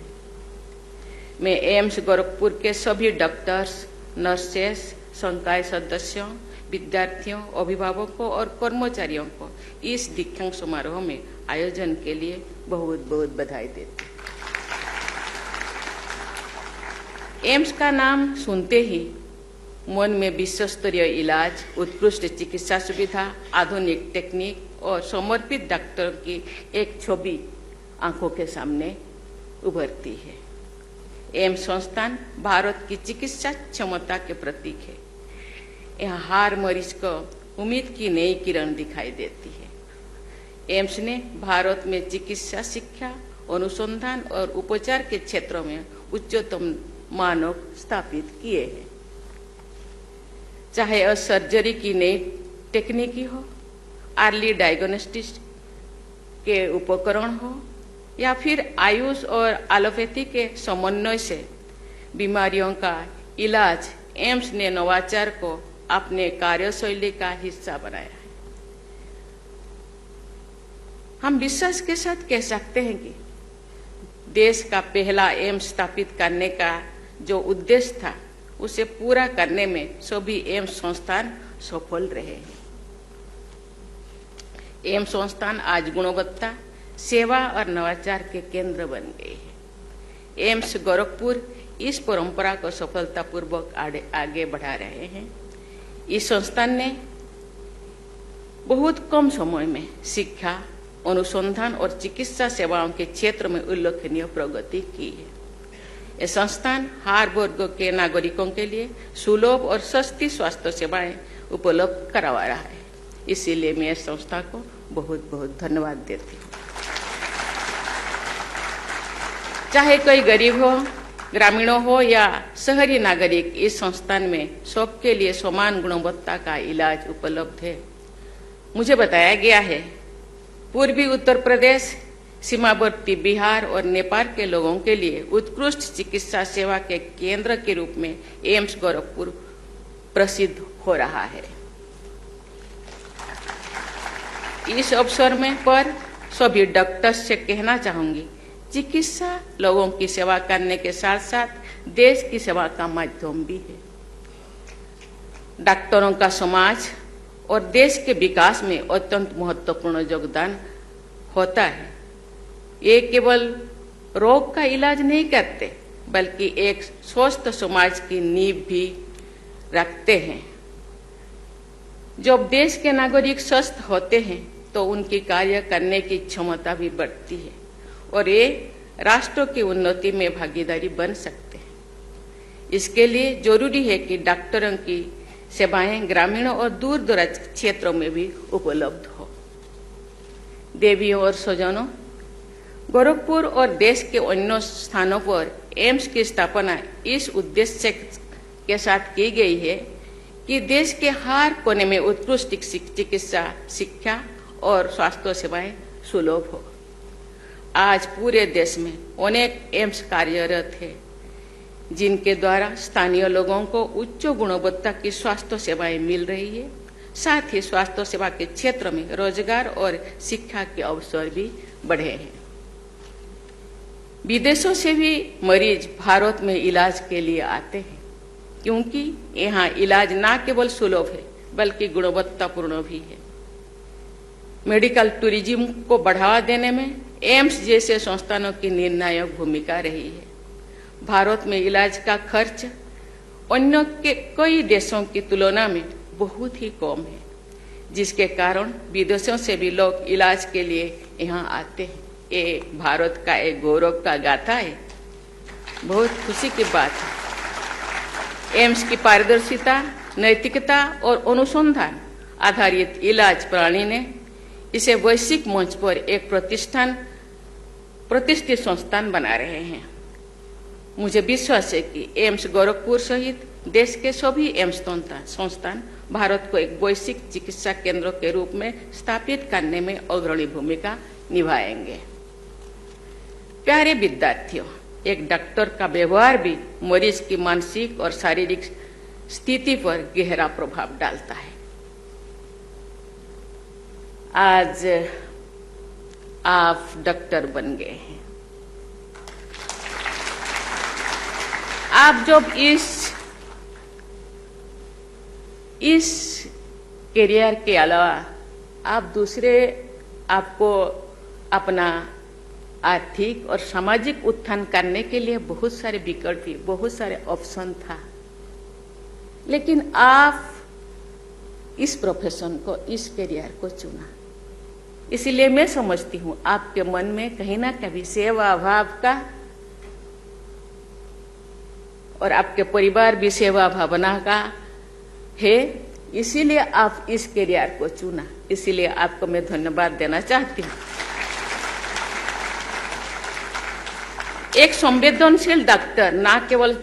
Speaker 5: मैं एम्स गोरखपुर के सभी डॉक्टर्स, नर्सेस, संकाय सदस्यों, विद्यार्थियों, अभिभावकों और कर्मचारियों को इस दीक्षांत समारोह में आयोजन के लिए बहुत बहुत बधाई देती हूँ। एम्स का नाम सुनते ही मन में विश्व स्तरीय इलाज, उत्कृष्ट चिकित्सा सुविधा, आधुनिक टेक्निक और समर्पित डॉक्टरों की एक छवि आंखों के सामने उभरती है। एम्स संस्थान भारत की चिकित्सा क्षमता के प्रतीक है। यहाँ हर मरीज को उम्मीद की नई किरण दिखाई देती है। एम्स ने भारत में चिकित्सा शिक्षा, अनुसंधान और उपचार के क्षेत्रों में उच्चतम मानक स्थापित किए हैं। चाहे सर्जरी की नई टेक्निकी हो, अर्ली डायग्नोस्टिक्स के उपकरण हो या फिर आयुष और एलोपैथी के समन्वय से बीमारियों का इलाज, एम्स ने नवाचार को अपने कार्यशैली का हिस्सा बनाया है। हम विश्वास के साथ कह सकते हैं कि देश का पहला एम्स स्थापित करने का जो उद्देश्य था, उसे पूरा करने में सभी एम्स संस्थान सफल रहे हैं। एम्स संस्थान आज गुणवत्ता, सेवा और नवाचार के केंद्र बन गए हैं। एम्स गोरखपुर इस परंपरा को सफलतापूर्वक आगे बढ़ा रहे हैं। इस संस्थान ने बहुत कम समय में शिक्षा, अनुसंधान और चिकित्सा सेवाओं के क्षेत्र में उल्लेखनीय प्रगति की है। यह संस्थान हर वर्ग के नागरिकों के लिए सुलभ और सस्ती स्वास्थ्य सेवाएं उपलब्ध करवा रहा है। इसीलिए मैं इस संस्था को बहुत बहुत धन्यवाद देती हूँ। चाहे कोई गरीब हो, ग्रामीणों हो या शहरी नागरिक, इस संस्थान में सबके लिए समान गुणवत्ता का इलाज उपलब्ध है। मुझे बताया गया है पूर्वी उत्तर प्रदेश, सीमावर्ती बिहार और नेपाल के लोगों के लिए उत्कृष्ट चिकित्सा सेवा के केंद्र के रूप में एम्स गोरखपुर प्रसिद्ध हो रहा है। इस अवसर में पर सभी डॉक्टर्स से कहना चाहूंगी, चिकित्सा लोगों की सेवा करने के साथ साथ देश की सेवा का माध्यम भी है। डॉक्टरों का समाज और देश के विकास में अत्यंत महत्वपूर्ण योगदान होता है। ये केवल रोग का इलाज नहीं करते, बल्कि एक स्वस्थ समाज की नींव भी रखते हैं। जब देश के नागरिक स्वस्थ होते हैं तो उनकी कार्य करने की क्षमता भी बढ़ती है और ये राष्ट्रों की उन्नति में भागीदारी बन सकते हैं। इसके लिए जरूरी है कि डॉक्टरों की सेवाएं ग्रामीणों और दूर दराज क्षेत्रों में भी उपलब्ध हो। देवियों और स्वजनों, गोरखपुर और देश के अन्य स्थानों पर एम्स की स्थापना इस उद्देश्य के साथ की गई है कि देश के हर कोने में उत्कृष्ट चिकित्सा, शिक्षा और स्वास्थ्य सेवाएं सुलभ हो। आज पूरे देश में अनेक एम्स कार्यरत है, जिनके द्वारा स्थानीय लोगों को उच्च गुणवत्ता की स्वास्थ्य सेवाएं मिल रही है। साथ ही स्वास्थ्य सेवा के क्षेत्र में रोजगार और शिक्षा के अवसर भी बढ़े हैं। विदेशों से भी मरीज भारत में इलाज के लिए आते हैं, क्योंकि यहाँ इलाज न केवल सुलभ है बल्कि गुणवत्तापूर्ण भी है। मेडिकल टूरिज्म को बढ़ावा देने में एम्स जैसे संस्थानों की निर्णायक भूमिका रही है। भारत में इलाज का खर्च अन्य के कई देशों की तुलना में बहुत ही कम है, जिसके कारण विदेशों से भी लोग इलाज के लिए यहाँ आते हैं। ये भारत का एक गौरव का गाथा है, बहुत खुशी की बात है। एम्स की पारदर्शिता, नैतिकता और अनुसंधान आधारित इलाज प्रणाली ने इसे वैश्विक मंच पर एक प्रतिष्ठित संस्थान बना रहे हैं। मुझे विश्वास है कि एम्स गोरखपुर सहित देश के सभी एम्स संस्थान भारत को एक वैश्विक चिकित्सा केंद्र के रूप में स्थापित करने में अग्रणी भूमिका निभाएंगे। प्यारे विद्यार्थियों, एक डॉक्टर का व्यवहार भी मरीज की मानसिक और शारीरिक स्थिति पर गहरा प्रभाव डालता है। आज आप डॉक्टर बन गए हैं। आप जब इस करियर के अलावा आप दूसरे आपको अपना आर्थिक और सामाजिक उत्थान करने के लिए बहुत सारे विकल्प, बहुत सारे ऑप्शन था, लेकिन आप इस प्रोफेशन को, इस करियर को चुना। इसीलिए मैं समझती हूँ आपके मन में कहीं ना कहीं सेवा भाव का और आपके परिवार भी सेवा भावना का है, इसीलिए आप इस करियर को चुना। इसीलिए आपको मैं धन्यवाद देना चाहती हूँ। एक संवेदनशील डॉक्टर न केवल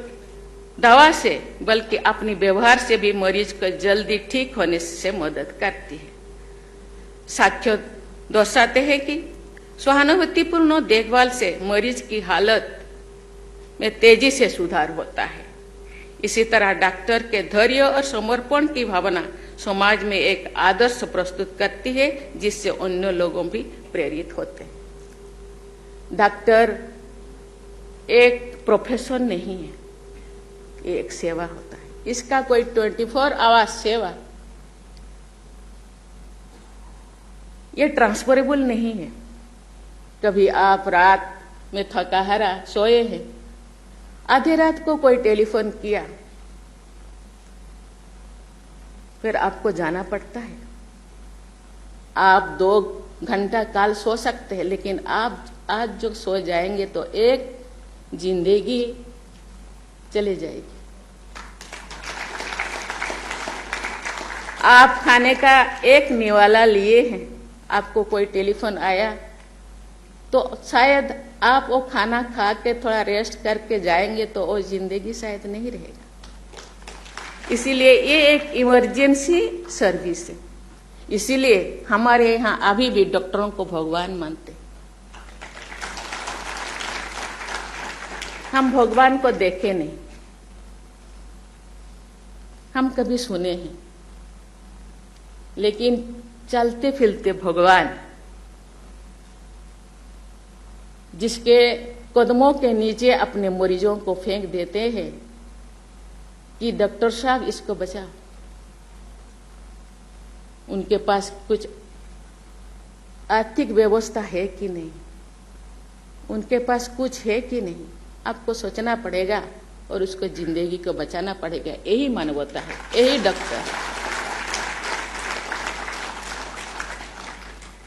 Speaker 5: दवा से बल्कि अपनी व्यवहार से भी मरीज को जल्दी ठीक होने से मदद करती है। साक्ष्य दर्शाते हैं कि सहानुभूतिपूर्ण देखभाल से मरीज की हालत में तेजी से सुधार होता है। इसी तरह डॉक्टर के धैर्य और समर्पण की भावना समाज में एक आदर्श प्रस्तुत करती है, जिससे अन्य लोगों भी प्रेरित होते हैं। डॉक्टर एक प्रोफेशन नहीं है, ये एक सेवा होता है। इसका कोई 24 आवर्स सेवा ये ट्रांसफरेबल नहीं है। कभी आप रात में थका हारा सोए हैं, आधी रात को कोई टेलीफोन किया, फिर आपको जाना पड़ता है। आप 2 घंटा काल सो सकते हैं, लेकिन आप आज जो सो जाएंगे तो एक जिंदगी चली जाएगी। आप खाने का एक निवाला लिए हैं, आपको कोई टेलीफोन आया तो शायद आप वो खाना खा के थोड़ा रेस्ट करके जाएंगे तो वो जिंदगी शायद नहीं रहेगा। इसीलिए ये एक इमरजेंसी सर्विस है। इसीलिए हमारे यहाँ अभी भी डॉक्टरों को भगवान मानते। हम भगवान को देखे नहीं, हम कभी सुने हैं, लेकिन चलते फिरते भगवान जिसके कदमों के नीचे अपने मरीजों को फेंक देते हैं कि डॉक्टर साहब इसको बचाओ, उनके पास कुछ आर्थिक व्यवस्था है कि नहीं, उनके पास कुछ है कि नहीं, आपको सोचना पड़ेगा और उसको जिंदगी को बचाना पड़ेगा। यही मानवता है, यही डॉक्टर है।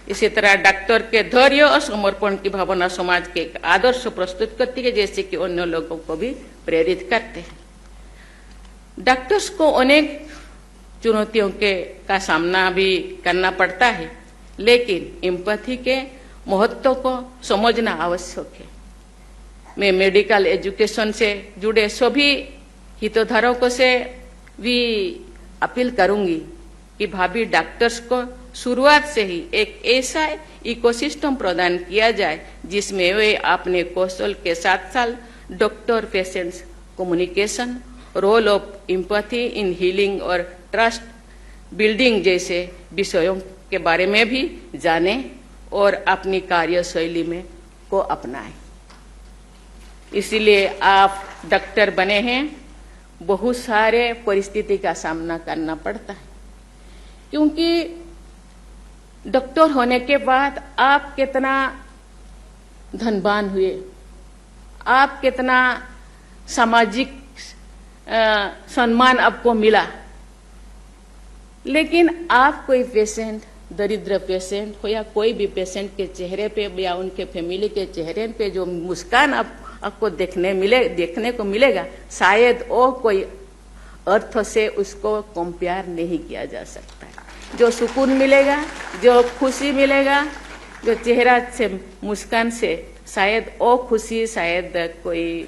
Speaker 5: इसी तरह डॉक्टर के धैर्य और समर्पण की भावना समाज के एक आदर्श प्रस्तुत करती है, जैसे कि अन्य लोगों को भी प्रेरित करते हैं। डॉक्टर्स को अनेक चुनौतियों का सामना भी करना पड़ता है, लेकिन एम्पैथी के महत्व को समझना आवश्यक है। मैं मेडिकल एजुकेशन से जुड़े सभी हितधारकों से भी अपील करूंगी कि भावी डॉक्टर्स को शुरुआत से ही एक ऐसा इकोसिस्टम प्रदान किया जाए जिसमें वे अपने कौशल के साथ साथ doctor patients communication, role of empathy in healing और ट्रस्ट बिल्डिंग जैसे विषयों के बारे में भी जाने और अपनी कार्यशैली में को अपनाएं। इसीलिए आप डॉक्टर बने हैं, बहुत सारे परिस्थिति का सामना करना पड़ता है, क्योंकि डॉक्टर होने के बाद आप कितना धनवान हुए, आप कितना सामाजिक सम्मान आपको मिला, लेकिन आप कोई पेशेंट, दरिद्र पेशेंट हो या कोई भी पेशेंट के चेहरे पे या उनके फैमिली के चेहरे पे जो मुस्कान आपको देखने को मिलेगा, शायद वो कोई अर्थ से उसको कंपेयर नहीं किया जा सकता है। जो सुकून मिलेगा, जो खुशी मिलेगा, जो चेहरा से मुस्कान से, शायद वो खुशी शायद कोई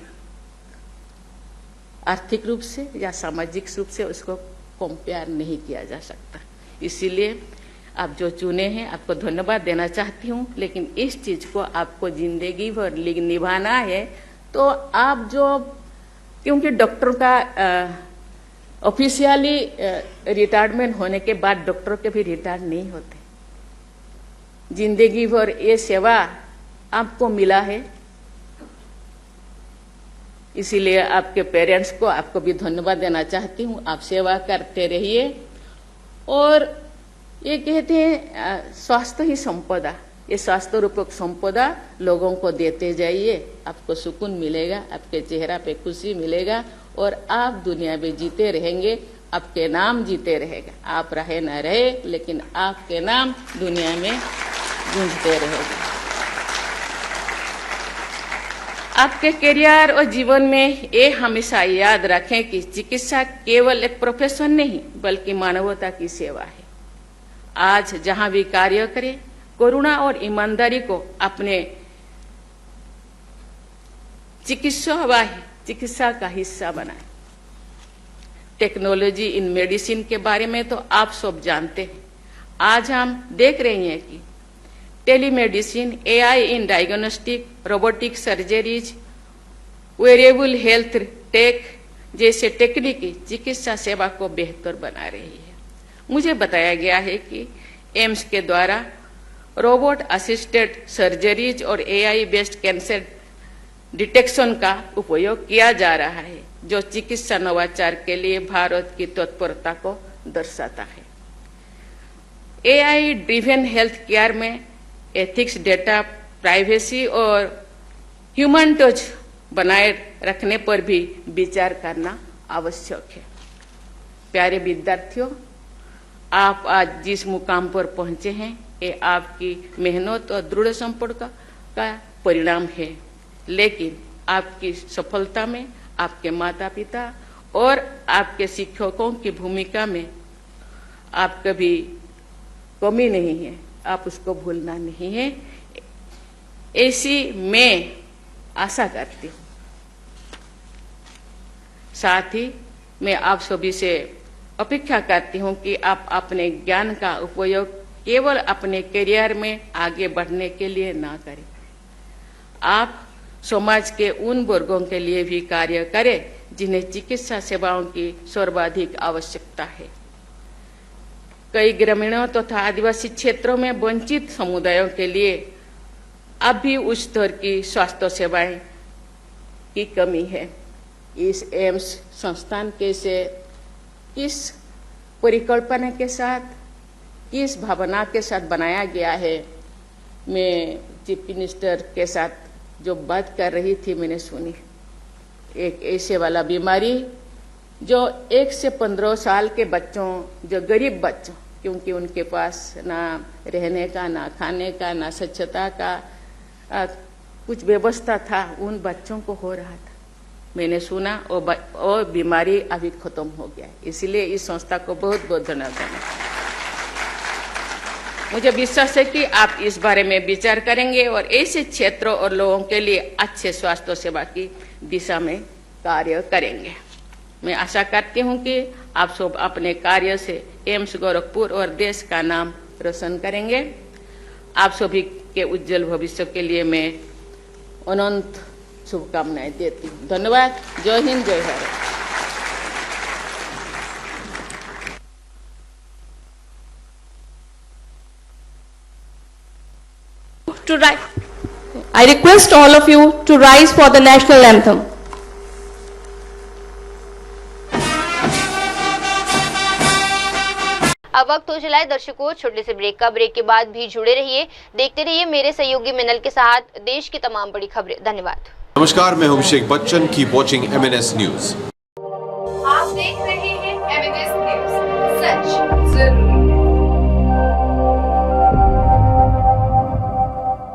Speaker 5: आर्थिक रूप से या सामाजिक रूप से उसको कंपेयर नहीं किया जा सकता। इसीलिए आप जो चुने हैं, आपको धन्यवाद देना चाहती हूँ, लेकिन इस चीज को आपको जिंदगी भर निभाना है। तो आप जो, क्योंकि डॉक्टर का ऑफिशियली रिटायरमेंट होने के बाद डॉक्टर के भी रिटायर नहीं होते, जिंदगी भर ये सेवा आपको मिला है। इसीलिए आपके पेरेंट्स को आपको भी धन्यवाद देना चाहती हूँ। आप सेवा करते रहिए। और ये कहते हैं स्वास्थ्य ही संपदा, ये स्वास्थ्य रूपक संपदा लोगों को देते जाइए, आपको सुकून मिलेगा, आपके चेहरा पे खुशी मिलेगा और आप दुनिया में जीते रहेंगे, आपके नाम जीते रहेगा। आप रहे ना रहे, लेकिन आपके नाम दुनिया में गूंजते रहेगा। आपके करियर और जीवन में ये हमेशा याद रखें कि चिकित्सा केवल एक प्रोफेशन नहीं, बल्कि मानवता की सेवा है। आज जहां भी कार्य करें, करुणा और ईमानदारी को अपने चिकित्सा का हिस्सा बनाएं। टेक्नोलॉजी इन मेडिसिन के बारे में तो आप सब जानते हैं। आज हम देख रहे हैं कि telemedicine, AI in diagnostic, robotic surgeries, variable health take जैसे टेक्निकी चिकित्सा सेवा को बेहतर बना रही है। मुझे बताया गया है कि एम्स के द्वारा रोबोट असिस्टेड सर्जरीज और एआई बेस्ड कैंसर डिटेक्शन का उपयोग किया जा रहा है, जो चिकित्सा नवाचार के लिए भारत की तत्परता को दर्शाता है। एआई ड्रिवन हेल्थ केयर में एथिक्स, डेटा प्राइवेसी और ह्यूमन टच बनाए रखने पर भी विचार करना आवश्यक है। प्यारे विद्यार्थियों, आप आज जिस मुकाम पर पहुंचे हैं, ये आपकी मेहनत और दृढ़ संपर्क का परिणाम है, लेकिन आपकी सफलता में आपके माता पिता और आपके शिक्षकों की भूमिका में आप कभी कमी नहीं है, आप उसको भूलना नहीं है। ऐसी मैं आशा करती हूँ। साथ ही मैं आप सभी से अपेक्षा करती हूँ कि आप अपने ज्ञान का उपयोग केवल अपने करियर में आगे बढ़ने के लिए ना करें, आप समाज के उन वर्गों के लिए भी कार्य करें जिन्हें चिकित्सा सेवाओं की सर्वाधिक आवश्यकता है। कई ग्रामीणों तथा आदिवासी क्षेत्रों में वंचित समुदायों के लिए अब भी उच्च स्तर की स्वास्थ्य सेवाएं की कमी है। इस एम्स संस्थान किस परिकल्पना के साथ, किस भावना के साथ बनाया गया है, मैं चीफ मिनिस्टर के साथ जो बात कर रही थी मैंने सुनी। एक ऐसे वाला बीमारी जो 1 से 15 साल के बच्चों, जो गरीब बच्चों, क्योंकि उनके पास ना रहने का, ना खाने का, ना स्वच्छता का कुछ व्यवस्था था, उन बच्चों को हो रहा था। मैंने सुना वो बीमारी अभी खत्म हो गया है। इसलिए इस संस्था को बहुत बहुत धन्यवाद। मुझे विश्वास है कि आप इस बारे में विचार करेंगे और ऐसे क्षेत्रों और लोगों के लिए अच्छे स्वास्थ्य सेवा की दिशा में कार्य करेंगे। मैं आशा करती हूं कि आप सब अपने कार्य से एम्स गोरखपुर और देश का नाम रोशन करेंगे। आप सभी के उज्जवल भविष्य के लिए मैं अनंत शुभकामनाएं देती हूँ। धन्यवाद। जय हिंद, जय Bharat.
Speaker 7: to rise. I request all of you to rise for the national anthem.
Speaker 2: अब वक्त हो चला है दर्शकों छोटे से ब्रेक का। ब्रेक के बाद भी जुड़े रहिए, देखते रहिए मेरे सहयोगी मिनल के साथ देश की तमाम बड़ी खबरें। धन्यवाद।
Speaker 8: नमस्कार, मैं हूं Abhishek Bachchan. Keep watching MNS news.
Speaker 23: आप देख रहे हैं MNS न्यूज, सच जरूर।